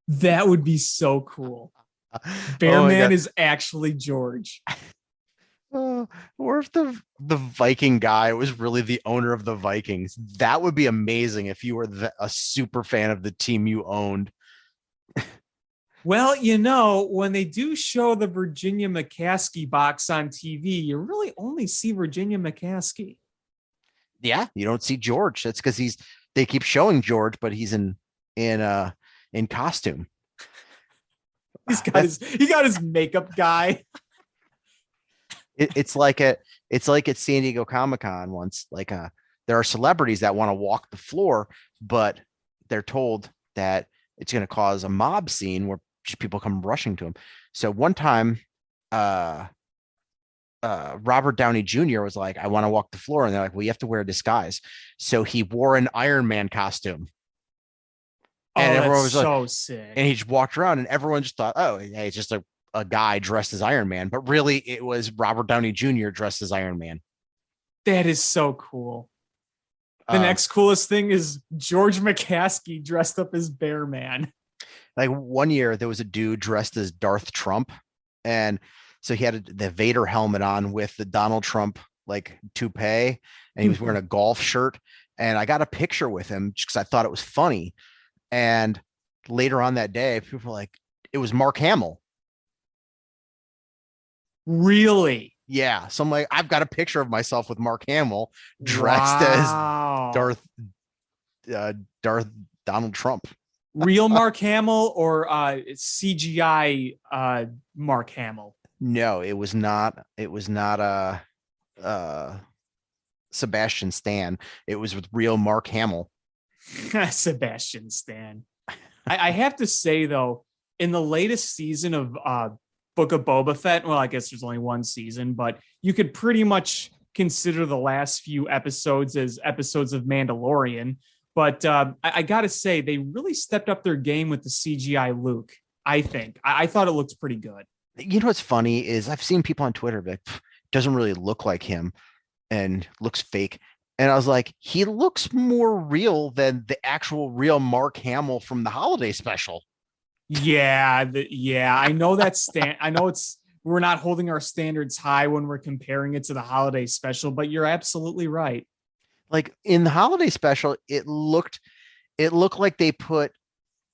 That would be so cool. Bear Man is actually George. Or if the Viking guy was really the owner of the Vikings. That would be amazing if you were a super fan of the team you owned. Well, when they do show the Virginia McCaskey box on TV, you really only see Virginia McCaskey. Yeah, you don't see George. That's because they keep showing George, but he's in costume. He got his makeup guy. It's like at San Diego Comic-Con once, like there are celebrities that want to walk the floor, but they're told that it's going to cause a mob scene where just people come rushing to him. So one time, Robert Downey Jr. was like, I want to walk the floor. And they're like, well, you have to wear a disguise. So he wore an Iron Man costume. And everyone was so like, sick. and he just walked around and everyone just thought, oh, hey, it's just a guy dressed as Iron Man. But really, it was Robert Downey Jr. dressed as Iron Man. That is so cool. The next coolest thing is George McCaskey dressed up as Bear Man. Like one year, there was a dude dressed as Darth Trump. And so he had the Vader helmet on with the Donald Trump like toupee, and he was wearing a golf shirt. And I got a picture with him just because I thought it was funny. And later on that day, people were like, it was Mark Hamill. Really? Yeah. So I'm like, I've got a picture of myself with Mark Hamill dressed as Darth Donald Trump. Real Mark Hamill or CGI Mark Hamill? No, it was not. It was not Sebastian Stan. It was with real Mark Hamill. Sebastian Stan. I have to say though, in the latest season of Book of Boba Fett, well, I guess there's only one season, but you could pretty much consider the last few episodes as episodes of Mandalorian. But I got to say, they really stepped up their game with the CGI Luke, I think. I thought it looked pretty good. You know what's funny is I've seen people on Twitter be like, doesn't really look like him and looks fake. And I was like, he looks more real than the actual real Mark Hamill from the holiday special. Yeah, I know that's I know we're not holding our standards high when we're comparing it to the holiday special, but you're absolutely right. Like in the holiday special, it looked like they put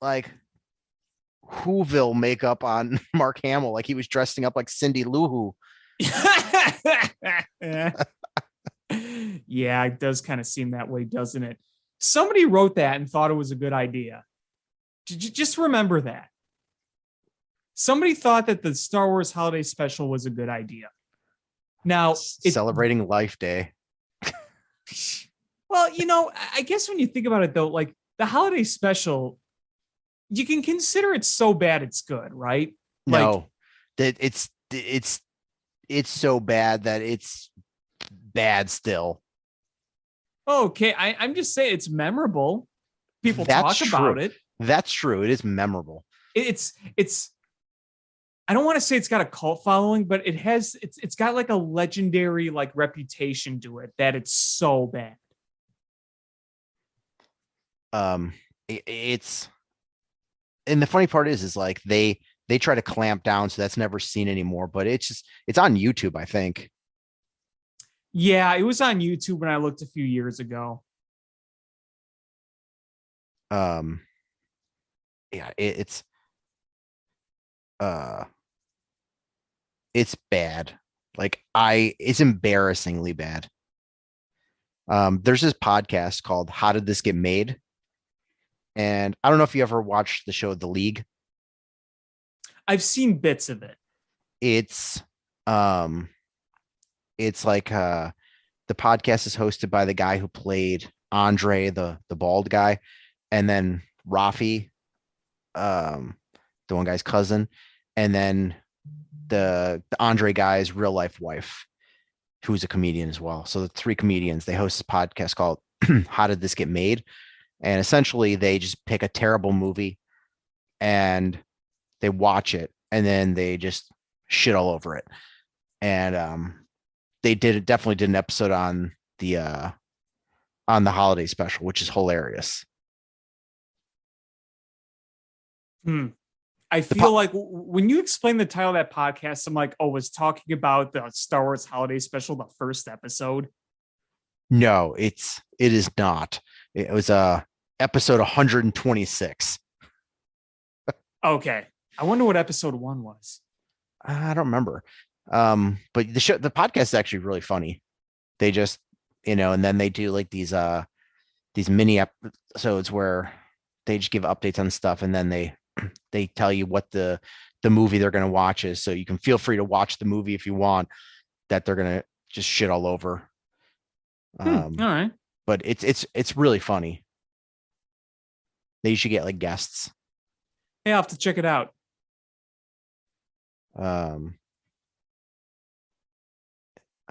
like Whoville makeup on Mark Hamill, like he was dressing up like Cindy Lou Who. Yeah, it does kind of seem that way, doesn't it? Somebody wrote that and thought it was a good idea. Just remember that. Somebody thought that the Star Wars holiday special was a good idea. Now, Celebrating Life Day. Well, I guess when you think about it, though, like the holiday special, you can consider it so bad it's good, right? No, that it's so bad that it's bad still. Okay, I'm just saying it's memorable. People talk about it. That's true. It is memorable. It's. I don't want to say it's got a cult following, but it's got like a legendary like reputation to it that it's so bad. It's, and the funny part is like they try to clamp down, so that's never seen anymore, but it's on YouTube, I think. Yeah, it was on YouTube when I looked a few years ago. Yeah, it's bad. Like it's embarrassingly bad. There's this podcast called How Did This Get Made? And I don't know if you ever watched the show The League. I've seen bits of it. It's like the podcast is hosted by the guy who played Andre, the bald guy, and then Rafi, the one guy's cousin, and then the Andre guy's real life wife, who's a comedian as well. So the three comedians, they host a podcast called How Did This Get Made? And essentially they just pick a terrible movie and they watch it and then they just shit all over it. And they definitely did an episode on the holiday special, which is hilarious. I feel like when you explain the title of that podcast, I'm like, oh, was talking about the Star Wars holiday special, the first episode? No, it is not. It was episode 126. Okay. I wonder what episode 1 was. I don't remember. But the podcast is actually really funny. They just, and then they do like these mini episodes where they just give updates on stuff, and then they tell you what the movie they're going to watch is, so you can feel free to watch the movie if you want that they're going to just shit all over. All right. But it's really funny. They usually get like guests. Hey, I'll have to check it out. And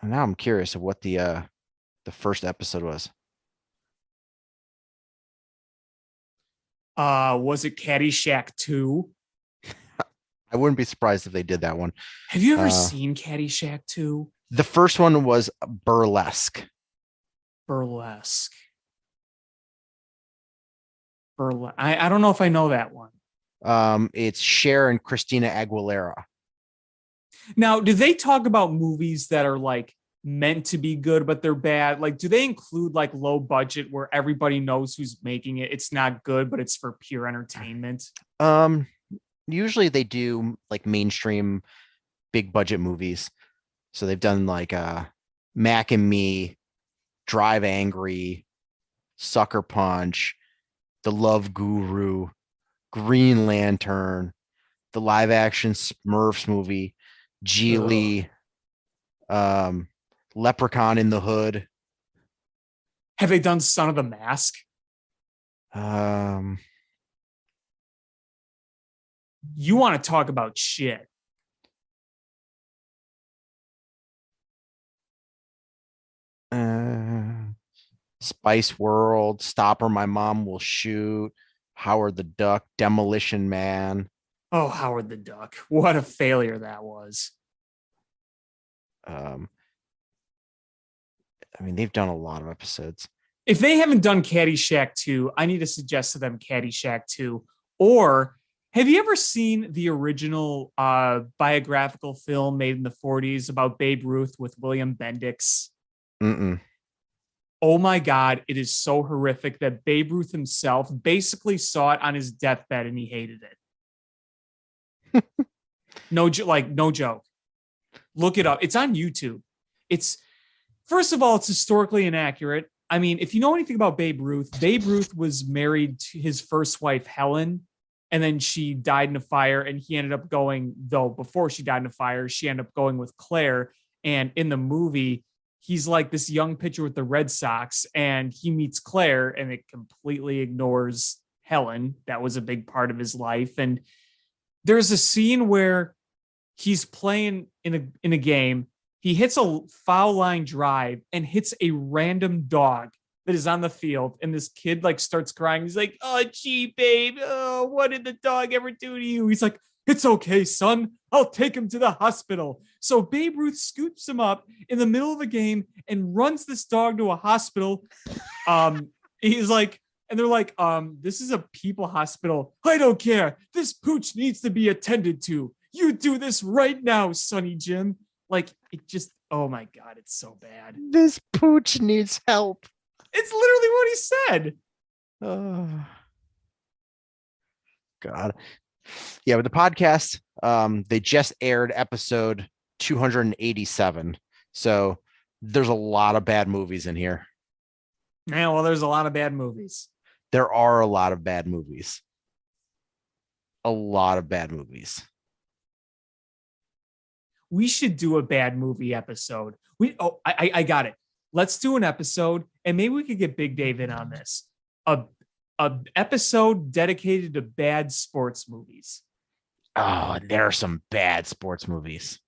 now I'm curious of what the first episode was. Was it Caddyshack 2? I wouldn't be surprised if they did that one. Have you ever seen Caddyshack 2? The first one was Burlesque. Burlesque. I don't know if I know that one. It's Cher and Christina Aguilera. Now, do they talk about movies that are like meant to be good, but they're bad? Like, do they include like low budget where everybody knows who's making it? It's not good, but it's for pure entertainment. Usually they do like mainstream big budget movies. So they've done like Mac and Me, Drive Angry, Sucker Punch, The Love Guru, Green Lantern, the live action Smurfs movie, Geely, Leprechaun in the Hood. Have they done Son of the Mask? You want to talk about shit. Spice World, Stop or My Mom Will Shoot, Howard the Duck, Demolition Man. Oh, Howard the Duck. What a failure that was. I mean, they've done a lot of episodes. If they haven't done Caddyshack 2, I need to suggest to them Caddyshack 2. Or have you ever seen the original biographical film made in the 40s about Babe Ruth with William Bendix? Mm-mm. Oh my God, it is so horrific that Babe Ruth himself basically saw it on his deathbed and he hated it. No joke. Look it up. It's on YouTube. First of all, it's historically inaccurate. I mean, if you know anything about Babe Ruth was married to his first wife, Helen, and then she died in a fire, and he ended up going, though before she died in a fire, she ended up going with Claire. And in the movie, he's like this young pitcher with the Red Sox, and he meets Claire, and it completely ignores Helen. That was a big part of his life. And there's a scene where he's playing in a game. He hits a foul line drive and hits a random dog that is on the field. And this kid like starts crying. He's like, "Oh, gee, babe. Oh, what did the dog ever do to you?" He's like, "It's okay, son. I'll take him to the hospital." So Babe Ruth scoops him up in the middle of a game and runs this dog to a hospital. He's like, and they're like, "This is a people hospital. I don't care. This pooch needs to be attended to. You do this right now, Sonny Jim." Like, it just, oh my God, it's so bad. This pooch needs help. It's literally what he said. Oh, God. Yeah, with the podcast, they just aired episode 287. So there's a lot of bad movies in here. Yeah, well, there's a lot of bad movies. There are a lot of bad movies. A lot of bad movies. We should do a bad movie episode. I got it. Let's do an episode, and maybe we could get Big Dave in on this. A episode dedicated to bad sports movies. Oh, there are some bad sports movies.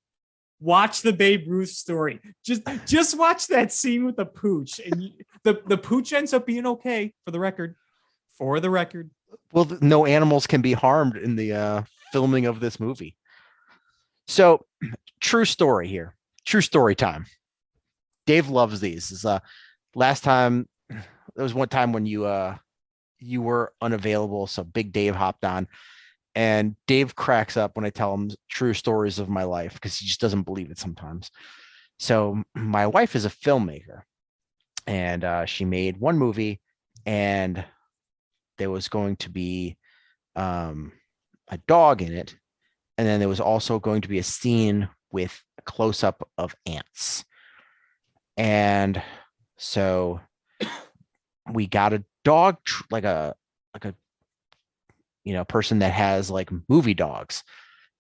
Watch the Babe Ruth story. Just watch that scene with the pooch, and the pooch ends up being okay. For the record. Well, no animals can be harmed in the filming of this movie. So, true story here. True story time. Dave loves these. Is last time there was one time when you were unavailable, so Big Dave hopped on, and Dave cracks up when I tell him true stories of my life because he just doesn't believe it sometimes. So my wife is a filmmaker, and she made one movie, and there was going to be a dog in it. And then there was also going to be a scene with a close-up of ants. And so we got a dog, like a person that has like movie dogs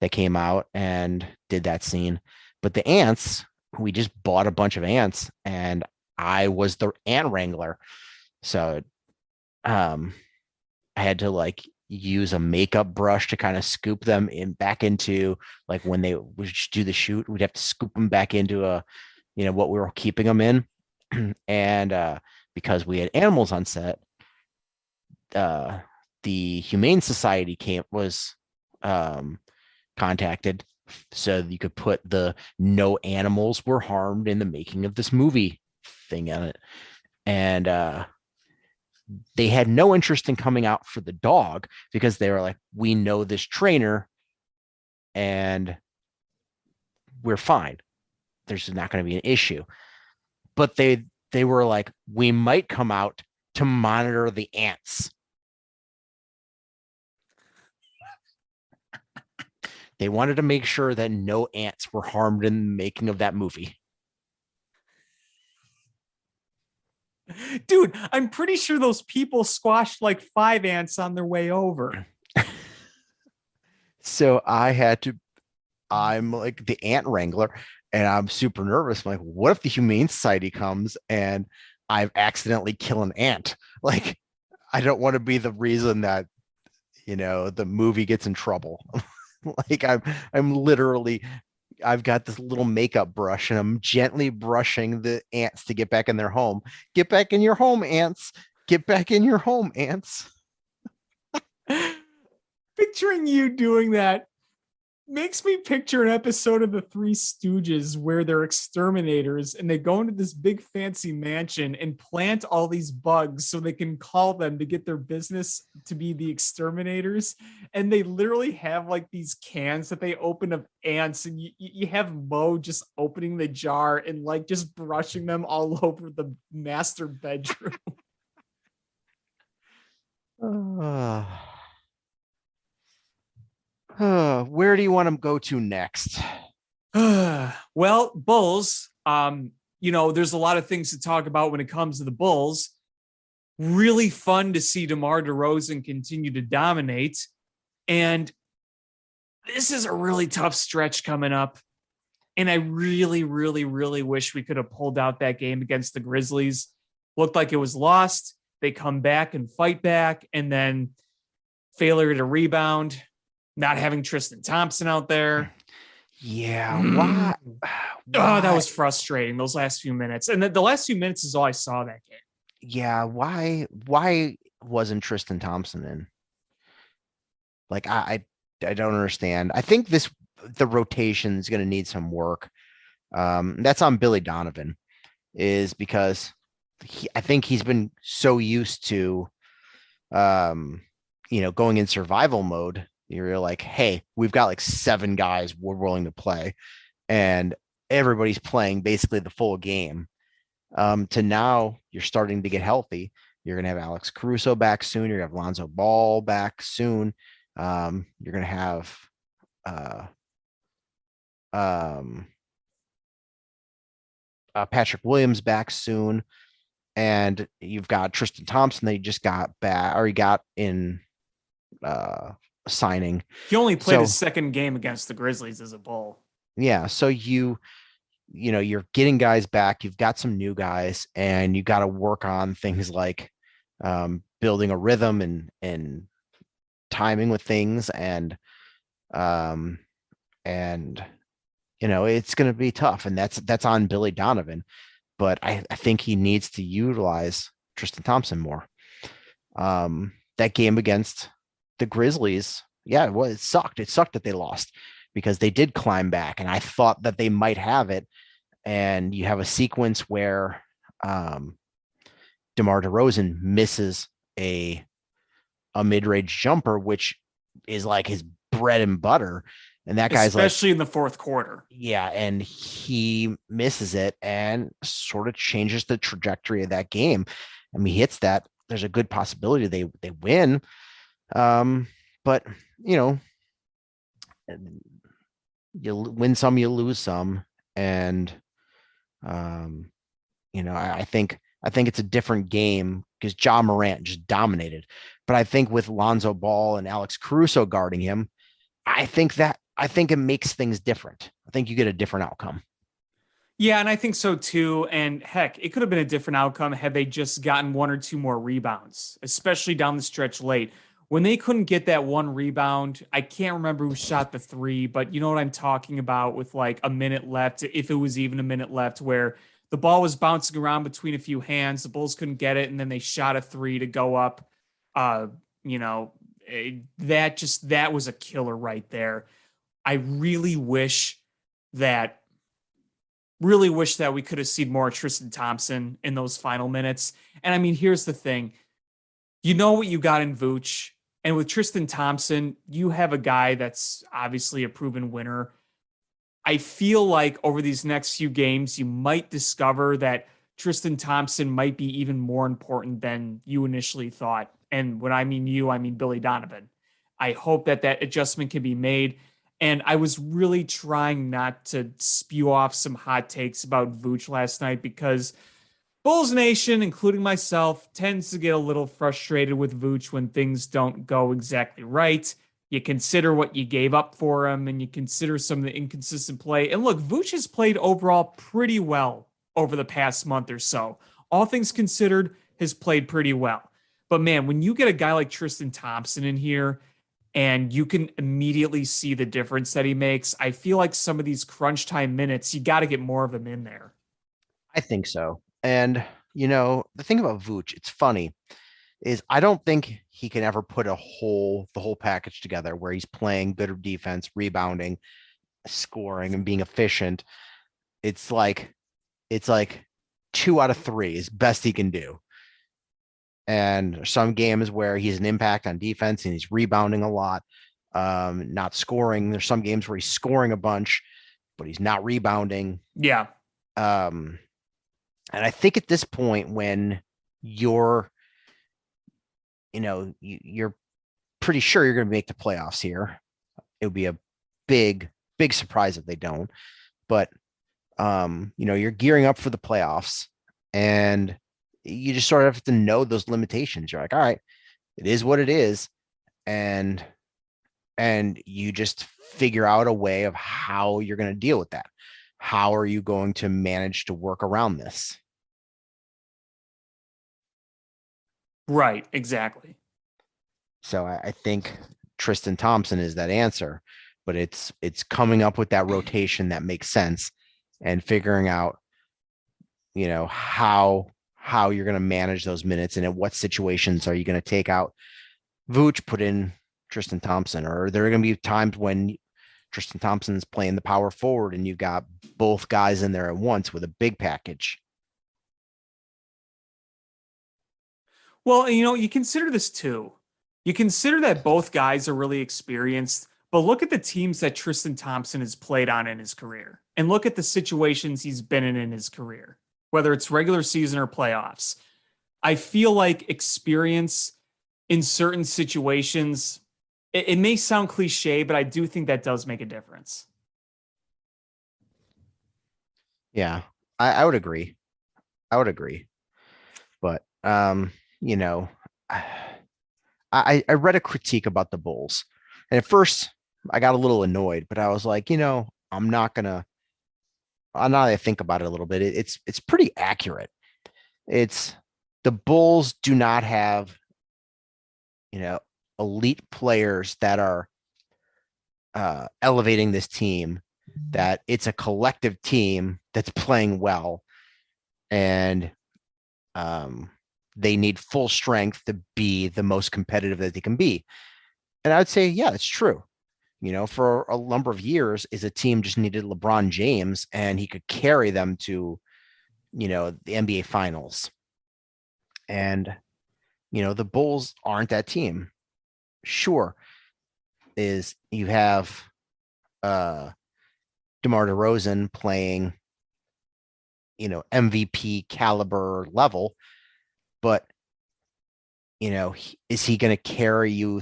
that came out and did that scene. But the ants, we just bought a bunch of ants, and I was the ant wrangler. So I I had to like use a makeup brush to kind of scoop them in back into like when they would do the shoot, we'd have to scoop them back into what we were keeping them in. And because we had animals on set, the Humane Society was contacted so you could put the no animals were harmed in the making of this movie thing on it. And they had no interest in coming out for the dog because they were like, we know this trainer and we're fine. There's not going to be an issue. But they were like, we might come out to monitor the ants. They wanted to make sure that no ants were harmed in the making of that movie. Dude, I'm pretty sure those people squashed like 5 ants on their way over. So I'm like the ant wrangler and I'm super nervous. I'm like, what if the Humane Society comes and I've accidentally killed an ant? Like, I don't want to be the reason that, the movie gets in trouble. Like I'm literally, I've got this little makeup brush and I'm gently brushing the ants to get back in their home. Get back in your home, ants. Get back in your home, ants. Picturing you doing that makes me picture an episode of the Three Stooges where they're exterminators and they go into this big fancy mansion and plant all these bugs so they can call them to get their business to be the exterminators. And they literally have like these cans that they open of ants, and you have Mo just opening the jar and like just brushing them all over the master bedroom. Where do you want to go to next? Well, Bulls, there's a lot of things to talk about when it comes to the Bulls. Really fun to see DeMar DeRozan continue to dominate. And this is a really tough stretch coming up. And I really, really, really wish we could have pulled out that game against the Grizzlies. Looked like it was lost. They come back and fight back, and then failure to rebound. Not having Tristan Thompson out there. Yeah. Why? Oh, that was frustrating, those last few minutes. And the last few minutes is all I saw that game. Yeah. Why wasn't Tristan Thompson in? Like, I don't understand. I think the rotation is going to need some work. That's on Billy Donovan, is because I think he's been so used to, going in survival mode. You're like, hey, we've got like 7 guys we're willing to play, and everybody's playing basically the full game. To now, you're starting to get healthy. You're going to have Alex Caruso back soon. You're going to have Lonzo Ball back soon. You're going to have Patrick Williams back soon. And you've got Tristan Thompson that you just got back, or you got in signing. He only played his second game against the Grizzlies as a Bull. Yeah. So you're getting guys back. You've got some new guys, and you got to work on things like building a rhythm and timing with things. And it's going to be tough. And that's on Billy Donovan. But I think he needs to utilize Tristan Thompson more. That game against the Grizzlies, it sucked. It sucked that they lost because they did climb back, and I thought that they might have it. And you have a sequence where DeMar DeRozan misses a mid-range jumper, which is like his bread and butter. And that guy's especially in the fourth quarter. Yeah, and he misses it and sort of changes the trajectory of that game. I mean, he hits that. There's a good possibility they win. But you win some, you lose some. And I think it's a different game because Ja Morant just dominated. But I think with Lonzo Ball and Alex Caruso guarding him, I think it makes things different. I think you get a different outcome. Yeah, and I think so too. And heck, it could have been a different outcome had they just gotten 1 or 2 more rebounds, especially down the stretch late. when they couldn't get that one rebound, I can't remember who shot the three, but you know what I'm talking about with like a minute left, if it was even a minute left, where the ball was bouncing around between a few hands, the Bulls couldn't get it, and then they shot a three to go up. You know, that was a killer right there. I really wish that we could have seen more Tristan Thompson in those final minutes. And I mean, here's the thing. You know what you got in Vooch. And with Tristan Thompson, you have a guy that's obviously a proven winner. I feel like over these next few games, you might discover that Tristan Thompson might be even more important than you initially thought. And when I mean you, I mean Billy Donovan. I hope that adjustment can be made. And I was really trying not to spew off some hot takes about Vooch last night because Bulls Nation, including myself, tends to get a little frustrated with Vooch when things don't go exactly right. You consider what you gave up for him, and you consider some of the inconsistent play. And look, Vooch has played overall pretty well over the past month or so. All things considered, has played pretty well. But man, when you get a guy like Tristan Thompson in here, and you can immediately see the difference that he makes, I feel like some of these crunch time minutes, you got to get more of him in there. I think so. And, you know, the thing about Vooch, it's funny, is I don't think he can ever put the whole package together where he's playing good defense, rebounding, scoring, and being efficient. It's like 2 out of 3 is best he can do. And there's some games where he's an impact on defense and he's rebounding a lot, not scoring. There's some games where he's scoring a bunch, but he's not rebounding. Yeah. And I think at this point, when you're pretty sure you're going to make the playoffs here, it would be a big surprise if they don't. But, you're gearing up for the playoffs, and you just sort of have to know those limitations. You're like, all right, it is what it is. And you just figure out a way of how you're going to deal with that. How are you going to manage to work around this? Right, exactly. So I think Tristan Thompson is that answer, but it's coming up with that rotation that makes sense and figuring out, how you're going to manage those minutes and in what situations are you going to take out Vooch, put in Tristan Thompson, or are there going to be times when Tristan Thompson's playing the power forward and you've got both guys in there at once with a big package? Well, you consider this too. You consider that both guys are really experienced, but look at the teams that Tristan Thompson has played on in his career and look at the situations he's been in his career, whether it's regular season or playoffs. I feel like experience in certain situations, it may sound cliche, but I do think that does make a difference. Yeah, I would agree. But, I read a critique about the Bulls, and at first I got a little annoyed, but I was like, now that I think about it a little bit, it's pretty accurate. It's the Bulls do not have, elite players that are elevating this team, that it's a collective team that's playing well, and they need full strength to be the most competitive that they can be. And I would say, yeah, it's true. For a number of years, is a team just needed LeBron James and he could carry them to, the NBA finals. And, the Bulls aren't that team. Sure. You have DeMar DeRozan playing, MVP caliber level, but, is he going to carry you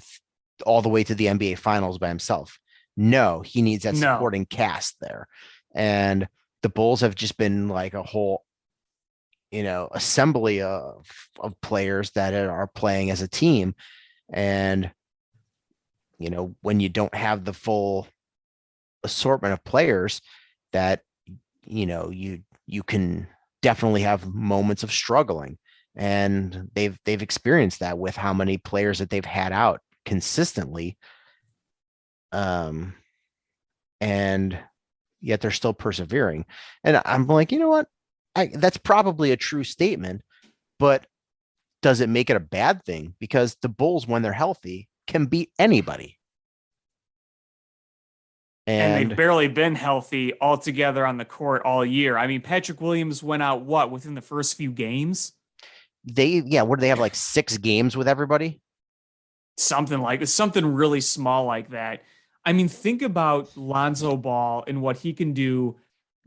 all the way to the NBA finals by himself? No, he needs that supporting cast there. And the Bulls have just been like a whole, assembly of players that are playing as a team. And, when you don't have the full assortment of players, that, you can definitely have moments of struggling. And they've experienced that with how many players that they've had out consistently. And yet they're still persevering. And I'm like, you know what? That's probably a true statement, but does it make it a bad thing? Because the Bulls, when they're healthy, can beat anybody. And they've barely been healthy altogether on the court all year. I mean, Patrick Williams went out within the first few games? What do they have, like 6 games with everybody? Something really small like that. I mean, think about Lonzo Ball and what he can do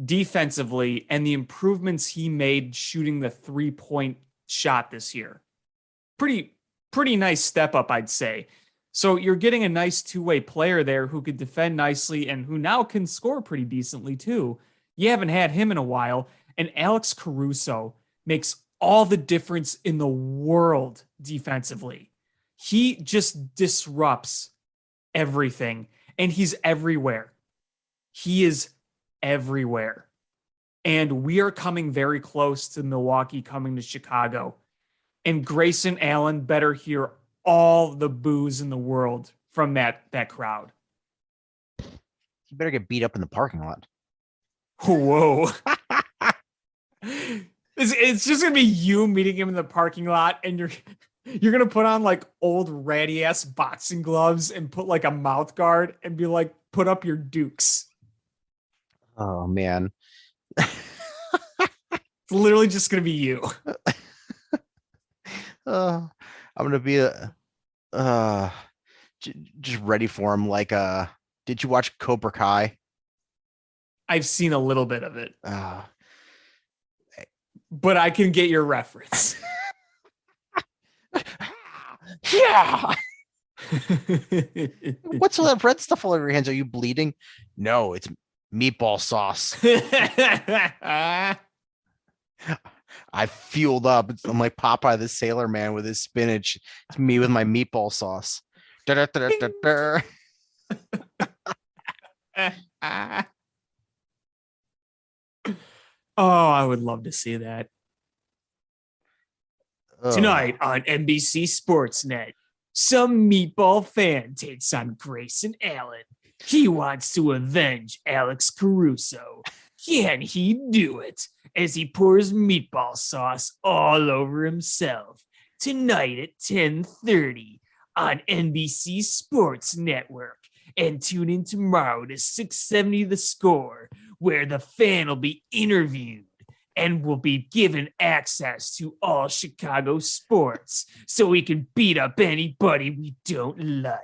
defensively and the improvements he made shooting the 3-point shot this year. Pretty nice step up, I'd say. So you're getting a nice two-way player there who could defend nicely and who now can score pretty decently too. You haven't had him in a while. And Alex Caruso makes all the difference in the world defensively. He just disrupts everything, and he's everywhere. He is everywhere. And we are coming very close to Milwaukee coming to Chicago. And Grayson Allen better hear all the boos in the world from that crowd. You better get beat up in the parking lot. Whoa. It's just going to be you meeting him in the parking lot, and you're going to put on like old ratty ass boxing gloves and put like a mouth guard and be like, put up your dukes. Oh, man. It's literally just going to be you. I'm going to be just ready for him. Like, did you watch Cobra Kai? I've seen a little bit of it. But I can get your reference. Yeah. What's all that red stuff all over your hands? Are you bleeding? No, it's meatball sauce. I fueled up. I'm like Popeye the Sailor Man with his spinach. It's me with my meatball sauce. Oh, I would love to see that. Tonight on NBC Sportsnet, some meatball fan takes on Grayson Allen. He wants to avenge Alex Caruso. Can he do it? As he pours meatball sauce all over himself. Tonight at 10:30 on NBC Sports Network. And tune in tomorrow to 670 The Score, where the fan will be interviewed and will be given access to all Chicago sports so we can beat up anybody we don't like.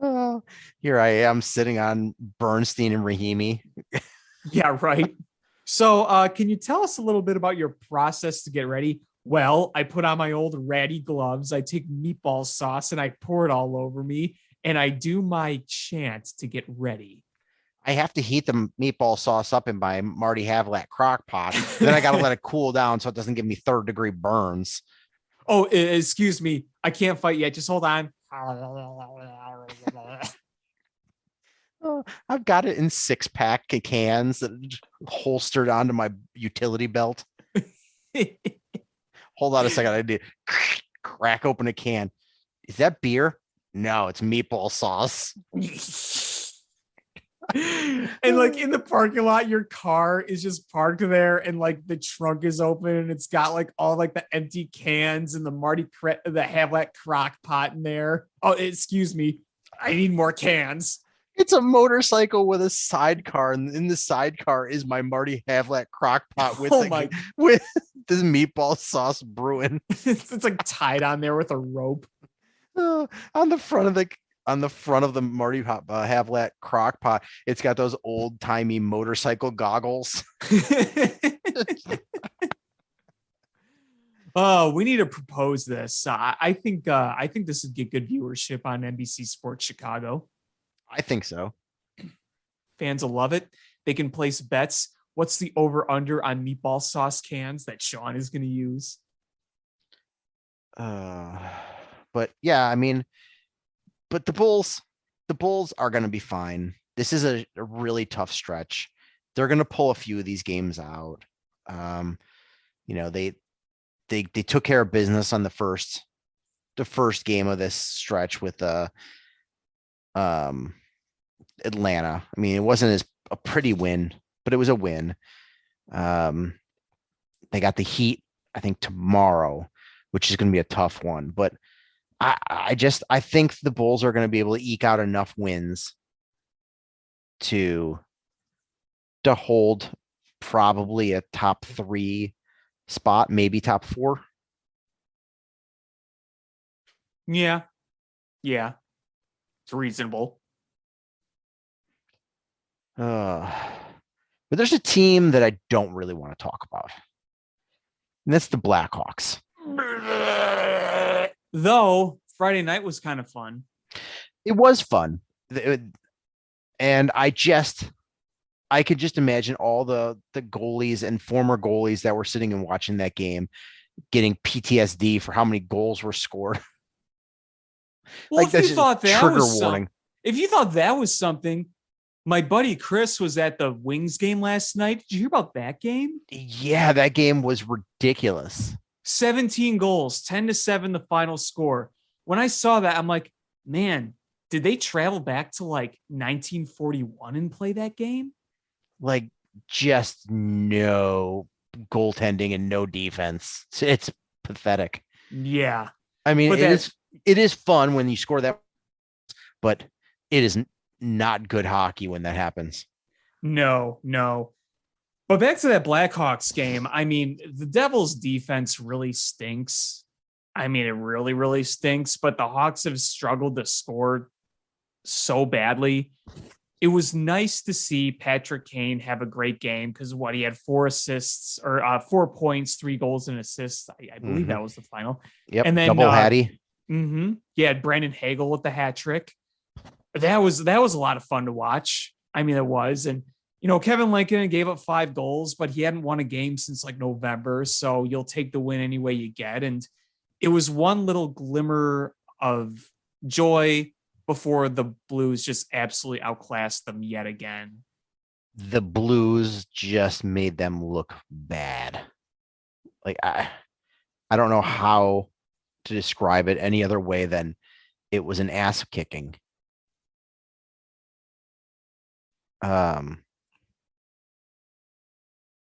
Oh, here I am sitting on Bernstein and Rahimi. Yeah, right. So can you tell us a little bit about your process to get ready? Well, I put on my old ratty gloves. I take meatball sauce and I pour it all over me. And I do my chant to get ready. I have to heat the meatball sauce up in my Marty Havlat crock pot. Then I got to let it cool down so it doesn't give me 3rd-degree burns. Oh, excuse me. I can't fight yet. Just hold on. I've got it in 6-pack cans that are holstered onto my utility belt. Hold on a second. I did crack open a can. Is that beer? No, it's meatball sauce. And like in the parking lot, your car is just parked there, and like the trunk is open, and it's got like all like the empty cans and the the Havlat crock pot in there. Oh, excuse me. I need more cans. It's a motorcycle with a sidecar, and in the sidecar is my Marty Havlat crock pot with with this meatball sauce brewing. It's like tied on there with a rope. On the front of the Marty Havlat crock pot, it's got those old timey motorcycle goggles. Oh, we need to propose this. I think this would get good viewership on NBC Sports Chicago. I think so. Fans will love it. They can place bets. What's the over under on meatball sauce cans that Sean is going to use? But yeah, I mean, but the Bulls are going to be fine. This is a really tough stretch. They're going to pull a few of these games out. They took care of business on the first the first game of this stretch with um Atlanta. I mean, it wasn't as a pretty win, but it was a win. They got the Heat, I think, tomorrow, which is going to be a tough one. But I think the Bulls are going to be able to eke out enough wins to hold probably a top 3 spot, maybe top 4. Yeah. It's reasonable. But there's a team that I don't really want to talk about. And that's the Blackhawks. Though Friday night was kind of fun. It was fun. And I could just imagine all the goalies and former goalies that were sitting and watching that game getting PTSD for how many goals were scored. Well, if you thought that was something, my buddy Chris was at the Wings game last night. Did you hear about that game? Yeah, that game was ridiculous. 17 goals, 10-7 the final score. When I saw that, I'm like, man, did they travel back to like 1941 and play that game? Like, just no goaltending and no defense. It's pathetic. Yeah. I mean, it is fun when you score that, but it is not good hockey when that happens. No. But back to that Blackhawks game. I mean, the Devils' defense really stinks. I mean, it really, really stinks, but the Hawks have struggled to score so badly. It was nice to see Patrick Kane have a great game because he had 4 assists or 4 points, 3 goals and assists. I believe that was the final. Yep. And then double hattie. Yeah, Brandon Hagel with the hat trick. That was a lot of fun to watch. I mean, it was. And, Kevin Lincoln gave up 5 goals, but he hadn't won a game since like November. So you'll take the win any way you get. And it was one little glimmer of joy before the Blues just absolutely outclassed them yet again. The Blues just made them look bad. Like, I don't know how to describe it any other way than it was an ass kicking.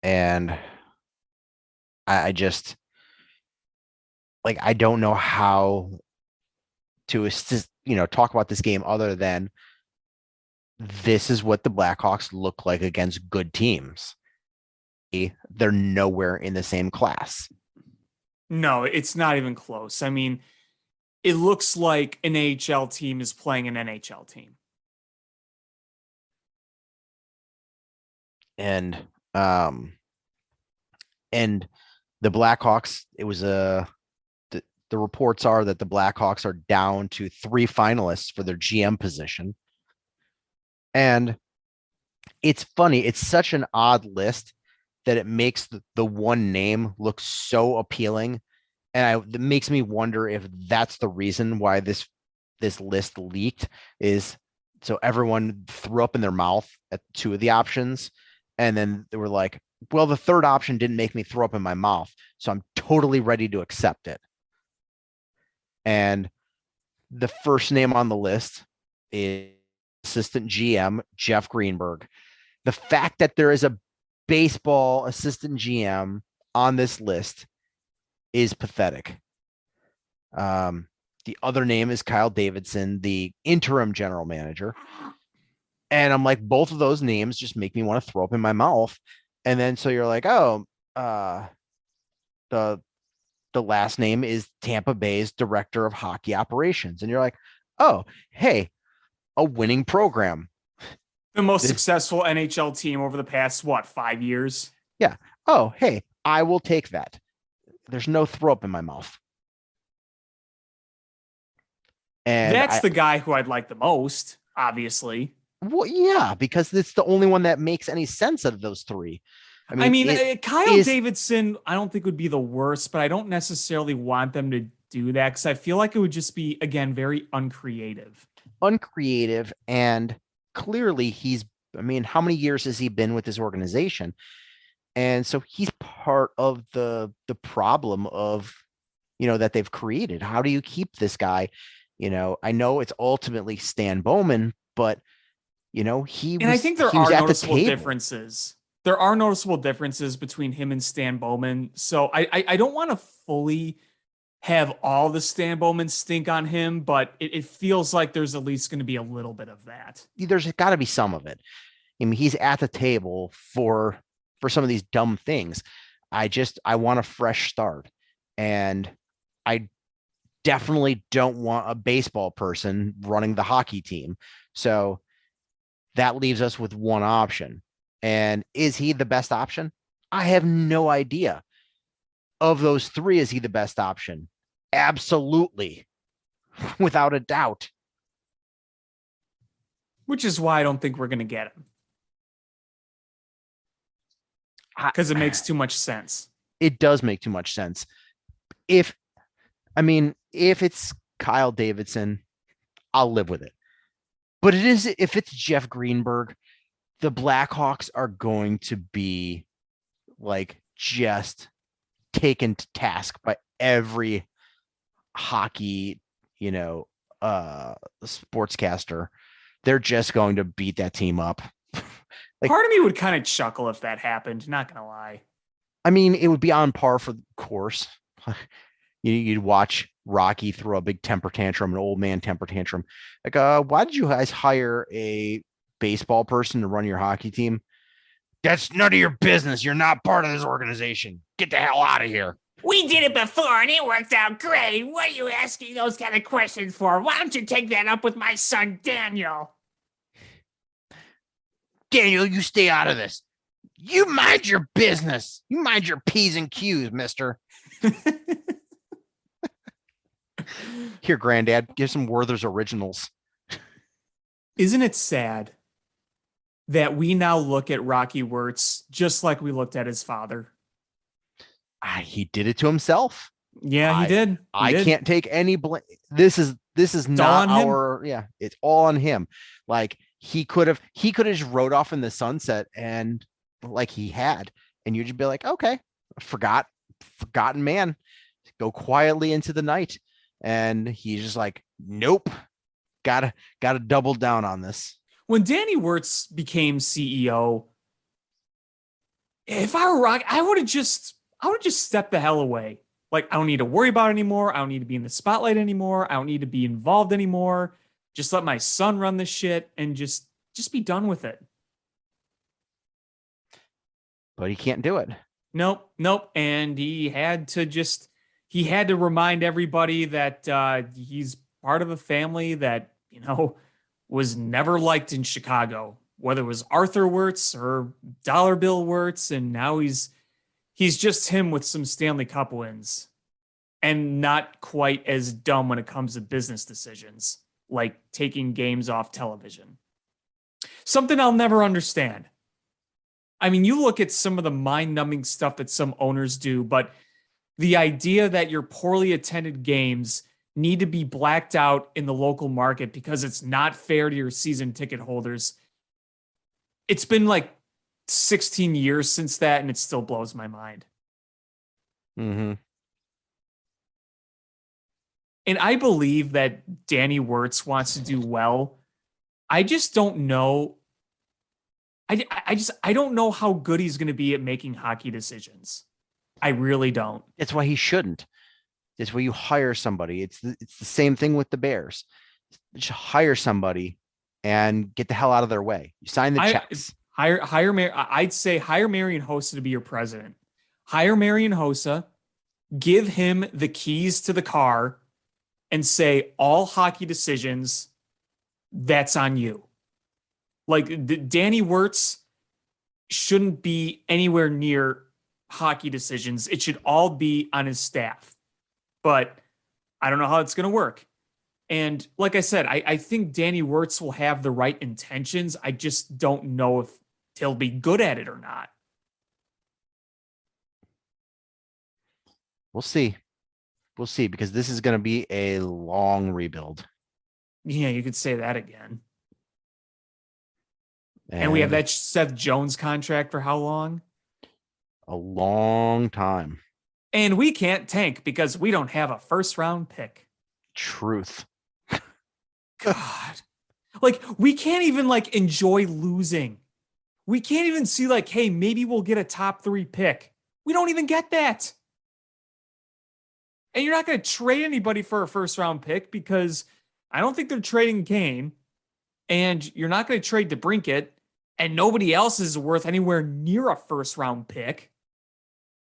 And I just, like, I don't know how to assist, talk about this game other than this is what the Blackhawks look like against good teams. They're nowhere in the same class. No, it's not even close. I mean, it looks like an AHL team is playing an NHL team. And the Blackhawks, it was the reports are that the Blackhawks are down to 3 finalists for their GM position. And it's funny. It's such an odd list that it makes the one name look so appealing. And it makes me wonder if that's the reason why this list leaked, is so everyone threw up in their mouth at 2 of the options. And then they were like, well, the third option didn't make me throw up in my mouth, so I'm totally ready to accept it. And the first name on the list is assistant GM Jeff Greenberg. The fact that there is a baseball assistant GM on this list is pathetic. The other name is Kyle Davidson, the interim general manager. And I'm like, both of those names just make me want to throw up in my mouth. And then so you're like, oh, the last name is Tampa Bay's director of hockey operations. And you're like, oh, hey, a winning program. The most successful NHL team over the past, 5 years? Yeah. Oh, hey, I will take that. There's no throw up in my mouth. And that's the guy who I'd like the most, obviously. Well, yeah, because it's the only one that makes any sense out of those 3. I mean Kyle Davidson, I don't think would be the worst, but I don't necessarily want them to do that because I feel like it would just be, again, very uncreative. And clearly how many years has he been with this organization? And so he's part of the problem of that they've created. How do you keep this guy? I know it's ultimately Stan Bowman, but he And I was think there he was are at the noticeable table. differences. There are noticeable differences between him and Stan Bowman. So I don't want to fully have all the Stan Bowman stink on him, but it feels like there's at least going to be a little bit of that. There's got to be some of it. I mean, he's at the table for some of these dumb things. I want a fresh start, and I definitely don't want a baseball person running the hockey team. So that leaves us with one option. And is he the best option? I have no idea. Of those three, is he the best option? Absolutely. Without a doubt. Which is why I don't think we're going to get him. Because it makes too much sense. It does make too much sense. If it's Kyle Davidson, I'll live with it. But if it's Jeff Greenberg, the Blackhawks are going to be like just taken to task by every hockey, sportscaster. They're just going to beat that team up. Part of me would kind of chuckle if that happened, not gonna lie. I mean, it would be on par for the course. You'd watch Rocky throw a big temper tantrum, an old man temper tantrum. Like, why did you guys hire a baseball person to run your hockey team? That's none of your business. You're not part of this organization. Get the hell out of here. We did it before and it worked out great. What are you asking those kind of questions for? Why don't you take that up with my son, Daniel? Daniel, you stay out of this. You mind your business. You mind your P's and Q's, mister. Here, Granddad, give some Werther's Originals. Isn't it sad that we now look at Rocky Wirtz just like we looked at his father? He did it to himself. Yeah, he did. I can't take any blame. This is not our him. Yeah, it's all on him. Like he could have just rode off in the sunset and like he had, and you'd just be like, okay, forgotten man, go quietly into the night. And he's just like, nope, gotta double down on this. When Danny Wirtz became CEO, if I were Rock, I would have just stepped the hell away. Like, I don't need to worry about it anymore. I don't need to be in the spotlight anymore. I don't need to be involved anymore. Just let my son run this shit and just be done with it. But he can't do it. Nope. And he had to remind everybody that he's part of a family that, was never liked in Chicago, whether it was Arthur Wirtz or Dollar Bill Wirtz. And now he's just him with some Stanley Cup wins and not quite as dumb when it comes to business decisions, like taking games off television. Something I'll never understand. I mean, you look at some of the mind-numbing stuff that some owners do, but the idea that your poorly attended games need to be blacked out in the local market because it's not fair to your season ticket holders. It's been like 16 years since that, and it still blows my mind. Mm-hmm. And I believe that Danny Wirtz wants to do well. I just don't know. I don't know how good he's going to be at making hockey decisions. I really don't. That's why he shouldn't. That's why you hire somebody. It's the same thing with the Bears. Just hire somebody and get the hell out of their way. You sign the checks. I'd say hire Marian Hossa to be your president. Hire Marian Hossa, give him the keys to the car, and say all hockey decisions, that's on you. Like Danny Wirtz shouldn't be anywhere near hockey decisions. It should all be on his staff. But I don't know how it's going to work. And like I said, I think Danny Wirtz will have the right intentions. I just don't know if he'll be good at it or not. We'll see. We'll see, because this is going to be a long rebuild. Yeah, you could say that again. And we have that Seth Jones contract for how long? A long time. And we can't tank because we don't have a first round pick. Truth. God. Like, we can't even like enjoy losing. We can't even see like, hey, maybe we'll get a top 3 pick. We don't even get that. And you're not going to trade anybody for a first round pick because I don't think they're trading Kane. And you're not going to trade DeBrincat. And nobody else is worth anywhere near a first round pick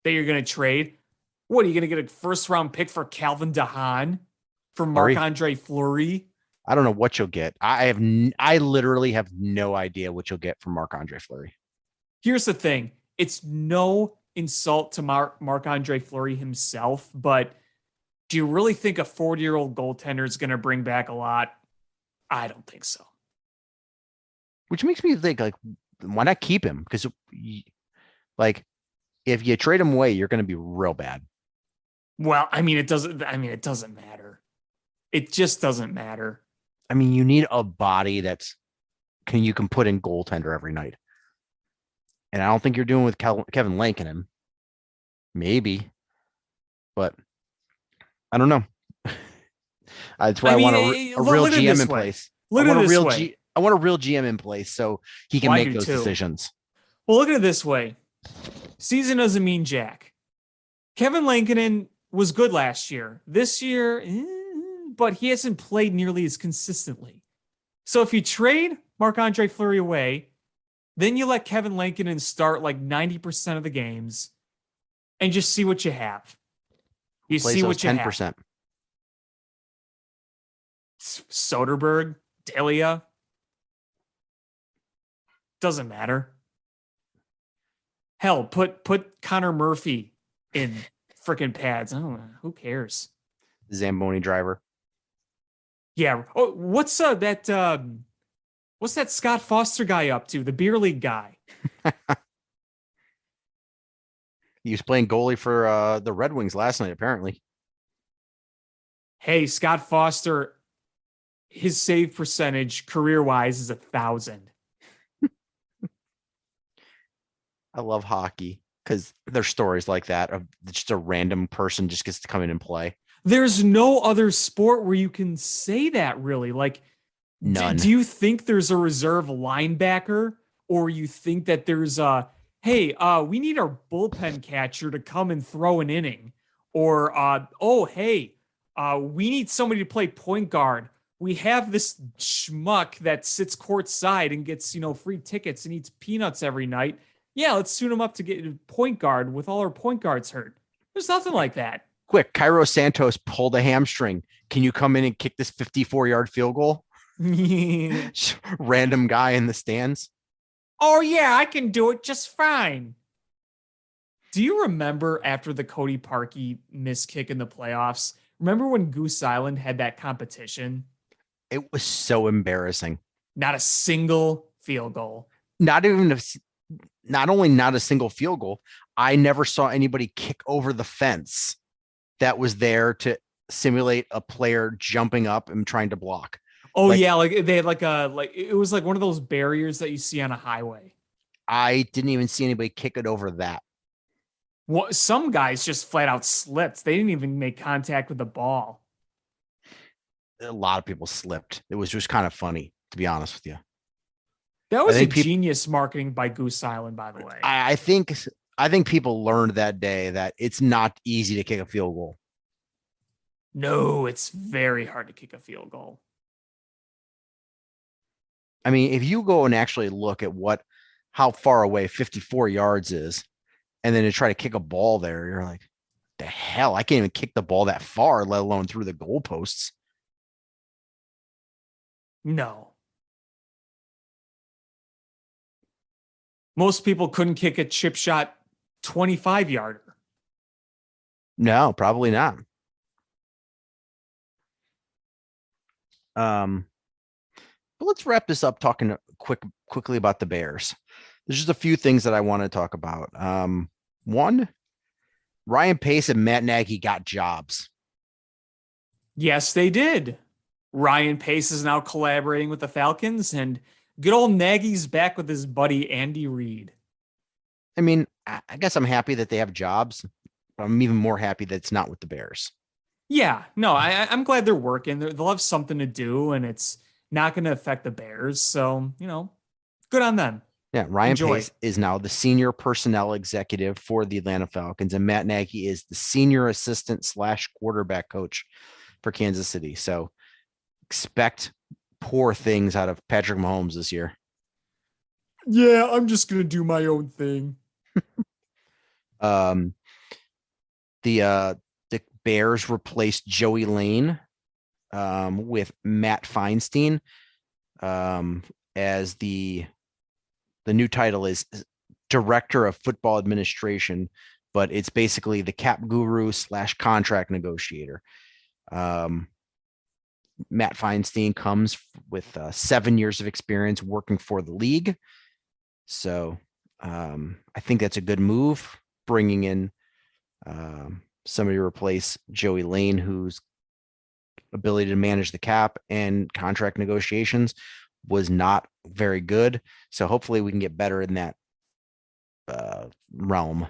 that you're going to trade. What, are you going to get a first round pick for Calvin DeHaan? For Marc-Andre Fleury? I don't know what you'll get. I literally have no idea what you'll get from Marc-Andre Fleury. Here's the thing. It's no insult to Marc-Andre Fleury himself, but do you really think a 40-year-old goaltender is going to bring back a lot? I don't think so. Which makes me think, like, why not keep him? Because, like, if you trade him away, you're going to be real bad. Well, it doesn't matter. It just doesn't matter. I mean, you need a body you can put in goaltender every night. And I don't think you're doing with Kevin Lankinen. Maybe. But I don't know. That's why I want a real GM in place. I want a real GM in place so he can make those decisions. Well, look at it this way. Season doesn't mean jack. Kevin Lankinen was good last year. This year, but he hasn't played nearly as consistently. So if you trade Marc-Andre Fleury away, then you let Kevin Lankinen start like 90% of the games and just see what you have. You see what you 10%. Have. Soderberg, Delia. Doesn't matter. Hell, put Connor Murphy in freaking pads. I don't know. Who cares? Zamboni driver. Yeah. Oh, what's that Scott Foster guy up to? The beer league guy. He was playing goalie for the Red Wings last night, apparently. Hey, Scott Foster, his save percentage career-wise is 1,000. I love hockey because there's stories like that of just a random person just gets to come in and play. There's no other sport where you can say that, really. Like, none. Do you think there's a reserve linebacker, or you think that there's we need our bullpen catcher to come and throw an inning, or we need somebody to play point guard. We have this schmuck that sits courtside and gets free tickets and eats peanuts every night. Yeah, let's tune him up to get a point guard with all our point guards hurt. There's nothing like that. Quick, Cairo Santos pulled a hamstring. Can you come in and kick this 54-yard field goal? Random guy in the stands. Oh, yeah, I can do it just fine. Do you remember after the Cody Parkey missed kick in the playoffs? Remember when Goose Island had that competition? It was so embarrassing. Not a single field goal. Not only not a single field goal, I never saw anybody kick over the fence that was there to simulate a player jumping up and trying to block. Oh, yeah, like they had it was like one of those barriers that you see on a highway. I didn't even see anybody kick it over that. Well, some guys just flat out slipped. They didn't even make contact with the ball. A lot of people slipped. It was just kind of funny, to be honest with you. That was genius marketing by Goose Island, by the way. I think people learned that day that it's not easy to kick a field goal. No, it's very hard to kick a field goal. I mean, if you go and actually look at how far away 54 yards is, and then to try to kick a ball there, you're like, the hell, I can't even kick the ball that far, let alone through the goalposts. No. Most people couldn't kick a chip shot 25-yarder. No, probably not. But let's wrap this up talking quickly about the Bears. There's just a few things that I want to talk about. One, Ryan Pace and Matt Nagy got jobs. Yes, they did. Ryan Pace is now collaborating with the Falcons, and good old Nagy's back with his buddy Andy Reid. I mean, I guess I'm happy that they have jobs. I'm even more happy that it's not with the Bears. Yeah, no, I'm glad they're working. They'll have something to do, and it's not going to affect the Bears. So, good on them. Yeah, Ryan Enjoy. Pace is now the senior personnel executive for the Atlanta Falcons, and Matt Nagy is the senior assistant / quarterback coach for Kansas City. So expect poor things out of Patrick Mahomes this year. Yeah, I'm just going to do my own thing. The Bears replaced Joey Lane with Matt Feinstein as the new title is Director of Football Administration, but it's basically the cap guru / contract negotiator. Matt Feinstein comes with 7 years of experience working for the league. So I think that's a good move, bringing in somebody to replace Joey Lane, whose ability to manage the cap and contract negotiations was not very good. So hopefully we can get better in that realm.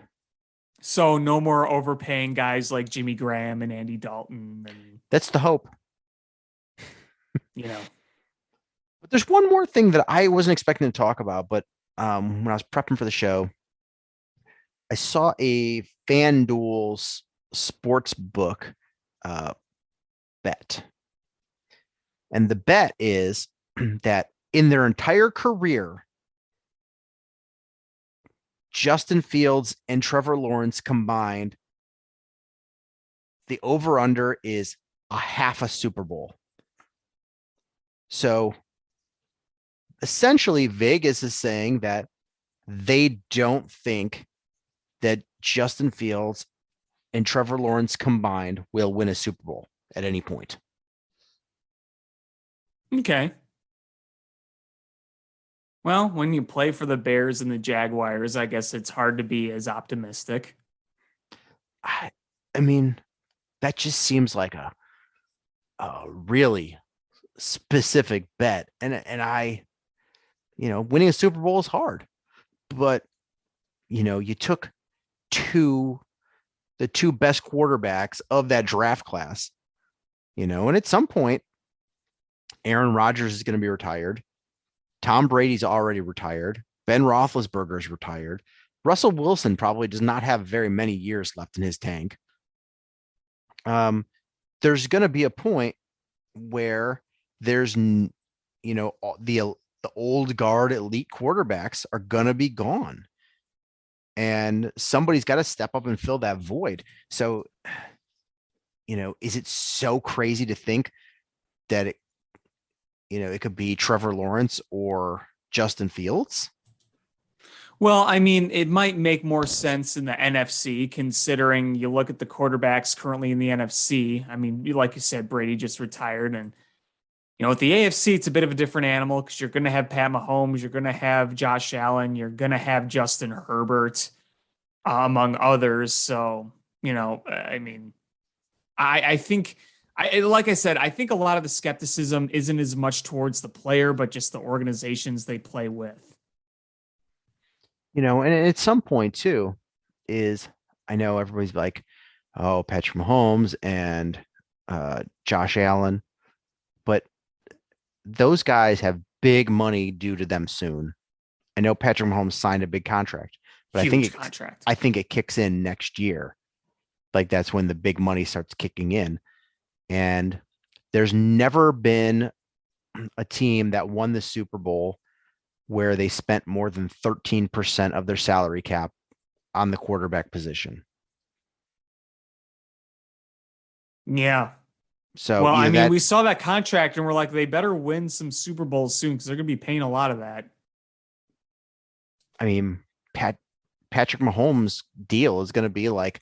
So no more overpaying guys like Jimmy Graham and Andy Dalton. And, That's the hope. But there's one more thing that I wasn't expecting to talk about, but when I was prepping for the show, I saw a FanDuel's sports book bet. And the bet is that in their entire career, Justin Fields and Trevor Lawrence combined, the over-under is a half a Super Bowl. So essentially, Vegas is saying that they don't think that Justin Fields and Trevor Lawrence combined will win a Super Bowl at any point. okay. Well, when you play for the Bears and the Jaguars, I guess it's hard to be as optimistic. I mean, that just seems like a really specific bet. And I, winning a Super Bowl is hard, but you took the two best quarterbacks of that draft class, and at some point, Aaron Rodgers is going to be retired. Tom Brady's already retired. Ben Roethlisberger is retired. Russell Wilson probably does not have very many years left in his tank. There's going to be a point where there's, the old guard elite quarterbacks are going to be gone. And somebody's got to step up and fill that void. So, is it so crazy to think that it could be Trevor Lawrence or Justin Fields? Well, I mean, it might make more sense in the NFC, considering you look at the quarterbacks currently in the NFC. I mean, like you said, Brady just retired. And, with the AFC, it's a bit of a different animal because you're going to have Pat Mahomes, you're going to have Josh Allen, you're going to have Justin Herbert, among others. So, I mean, I think, like I said, I think a lot of the skepticism isn't as much towards the player, but just the organizations they play with. And at some point too, is I know everybody's like, oh, Patrick Mahomes and Josh Allen, but those guys have big money due to them soon. I know Patrick Mahomes signed a big contract, but I think it kicks in next year. Like that's when the big money starts kicking in. And there's never been a team that won the Super Bowl where they spent more than 13% of their salary cap on the quarterback position. Yeah. So, well, I mean, we saw that contract and we're like, they better win some Super Bowls soon because they're going to be paying a lot of that. I mean, Patrick Mahomes' deal is going to be like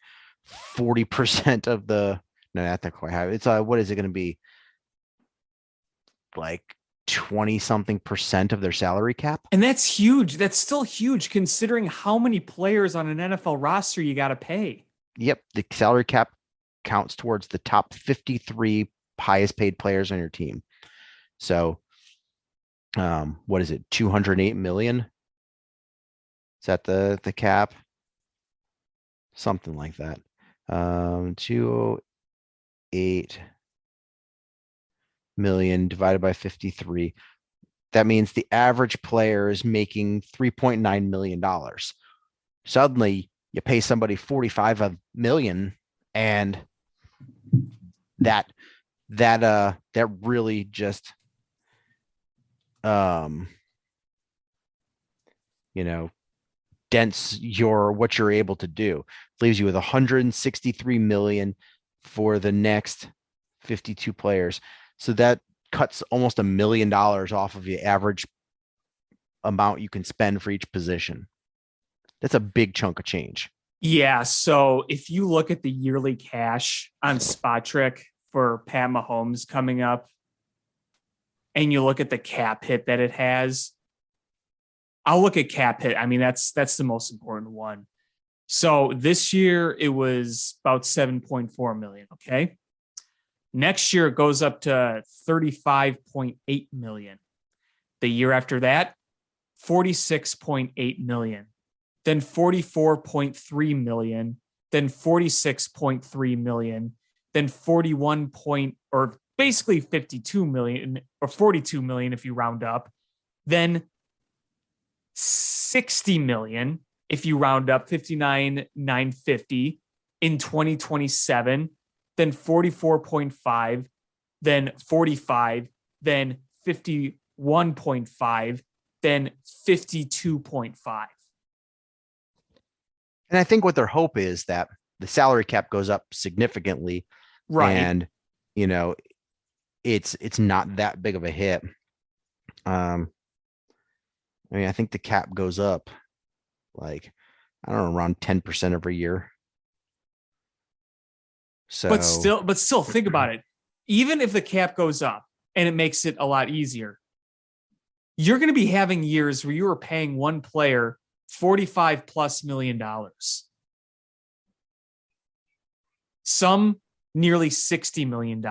40% of the, no, not that quite high. It's what is it going to be? Like 20 something % of their salary cap. And that's huge. That's still huge considering how many players on an NFL roster you got to pay. Yep. The salary cap counts towards the top 53 highest paid players on your team. So, what is it? 208 million? Is that the cap? Something like that. 208 million divided by 53. That means the average player is making $3.9 million. Suddenly you pay somebody 45 million, and that really just dents what you're able to do. Leaves you with 163 million for the next 52 players. So that cuts almost $1 million off of the average amount you can spend for each position. That's a big chunk of change. Yeah. So if you look at the yearly cash on Spot Trick for Pat Mahomes coming up, and you look at the cap hit that it has, I'll look at cap hit. I mean, that's the most important one. So this year it was about 7.4 million. Okay. Next year it goes up to 35.8 million. The year after that, 46.8 million. Then 44.3 million. Then 46.3 million. Then 52 million, or 42 million if you round up. Then 60 million if you round up, 59,950 in 2027, then 44.5, then 45, then 51.5, then 52.5. And I think what their hope is that the salary cap goes up significantly, Right. And it's not that big of a hit. I think the cap goes up like, I don't know, around 10% every year. So, But still think about it. Even if the cap goes up and it makes it a lot easier, you're going to be having years where you are paying one player $45+ million. Some nearly $60 million.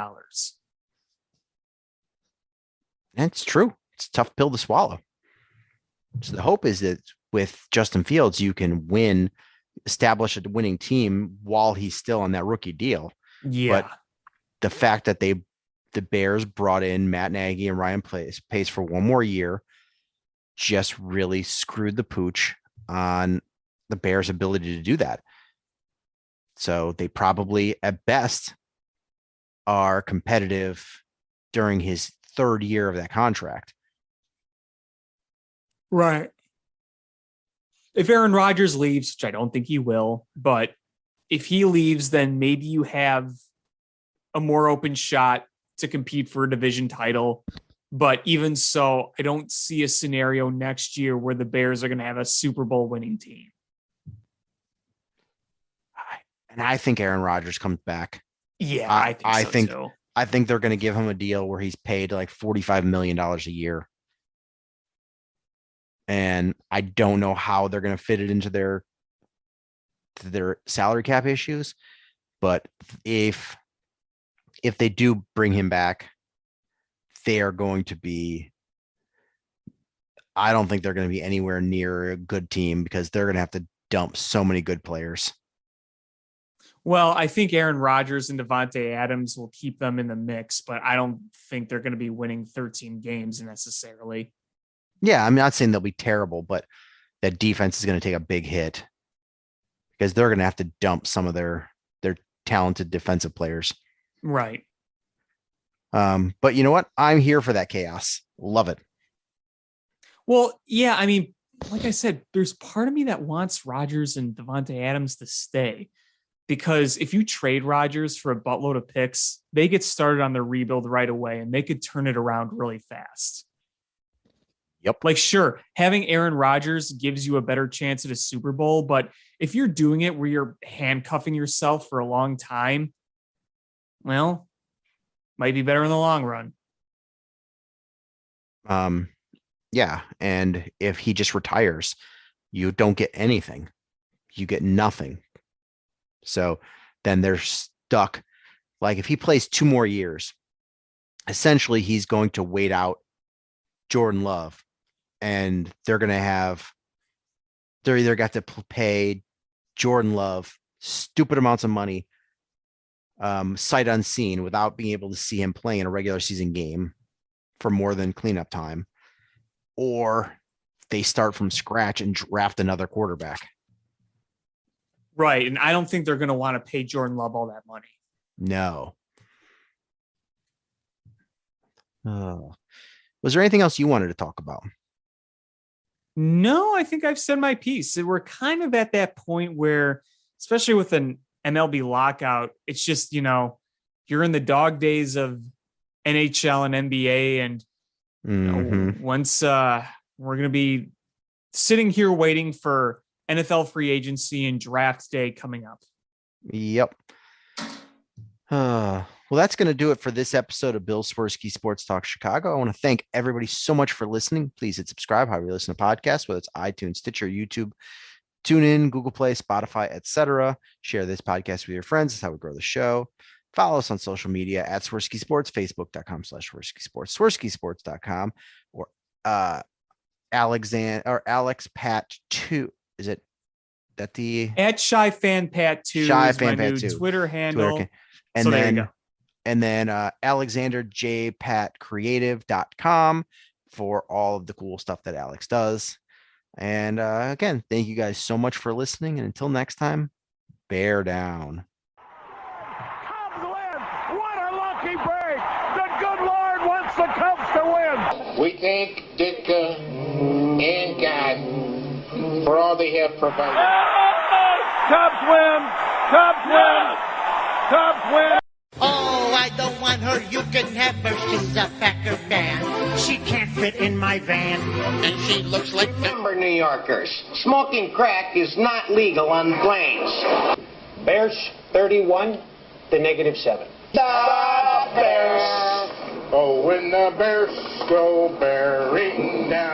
that's true. It's a tough pill to swallow. So the hope is that with Justin Fields, you can establish a winning team while he's still on that rookie deal. Yeah. But the fact that the Bears brought in Matt Nagy and Ryan Pace for one more year just really screwed the pooch on the Bears' ability to do that. So they probably, at best, are competitive during his third year of that contract. Right. If Aaron Rodgers leaves, which I don't think he will, but if he leaves, then maybe you have a more open shot to compete for a division title. But even so, I don't see a scenario next year where the Bears are going to have a Super Bowl winning team. And I think Aaron Rodgers comes back. Yeah, I think so too. I think they're going to give him a deal where he's paid like $45 million a year. And I don't know how they're going to fit it into their salary cap issues. But if they do bring him back, they are going to be, I don't think they're going to be anywhere near a good team because they're going to have to dump so many good players. Well, I think Aaron Rodgers and Devontae Adams will keep them in the mix, but I don't think they're going to be winning 13 games necessarily. Yeah, I'm not saying they'll be terrible, but that defense is going to take a big hit because they're going to have to dump some of their talented defensive players. Right. But you know what? I'm here for that chaos. Love it. Well, yeah, I mean, like I said, there's part of me that wants Rodgers and Devontae Adams to stay. Because if you trade Rodgers for a buttload of picks, they get started on their rebuild right away and they could turn it around really fast. Yep. Like, sure, having Aaron Rodgers gives you a better chance at a Super Bowl, but if you're doing it where you're handcuffing yourself for a long time, well, might be better in the long run. Yeah. And if he just retires, you don't get anything. You get nothing. So then they're stuck. Like if he plays 2 more years, essentially he's going to wait out Jordan Love, and they're either got to pay Jordan Love stupid amounts of money, sight unseen, without being able to see him play in a regular season game for more than cleanup time, or they start from scratch and draft another quarterback. Right. And I don't think they're going to want to pay Jordan Love all that money. No. Was there anything else you wanted to talk about? No, I think I've said my piece. We're kind of at that point where, especially with an MLB lockout, it's just, you're in the dog days of NHL and NBA. And once we're going to be sitting here waiting for NFL free agency and draft day coming up. Yep. Well, that's going to do it for this episode of Bill Swerski Sports Talk Chicago. I want to thank everybody so much for listening. Please hit subscribe, however you listen to podcasts, whether it's iTunes, Stitcher, YouTube, TuneIn, Google Play, Spotify, etc. Share this podcast with your friends. That's how we grow the show. Follow us on social media at Swerski Sports, Facebook.com/Swerski Sports, SwerskiSports.com, or Alex Pat 2. Is it that the at Shy Fan Pat 2 Shy is Fan my Pat new 2 Twitter handle. Twitter. And so then, there you go. And then AlexanderJPatCreative.com for all of the cool stuff that Alex does. And again, thank you guys so much for listening. And until next time, bear down. Cubs win! What a lucky break! The good Lord wants the Cubs to win! We thank Ditka and God for all they have provided. Cubs win! Cubs win! Cubs win! Oh, I don't want her. You can have her. She's a Packer fan. She can't fit in my van. And she looks like Remember, New Yorkers, smoking crack is not legal on planes. Bears 31 to -7. The Bears. Oh, when the Bears go bearing down.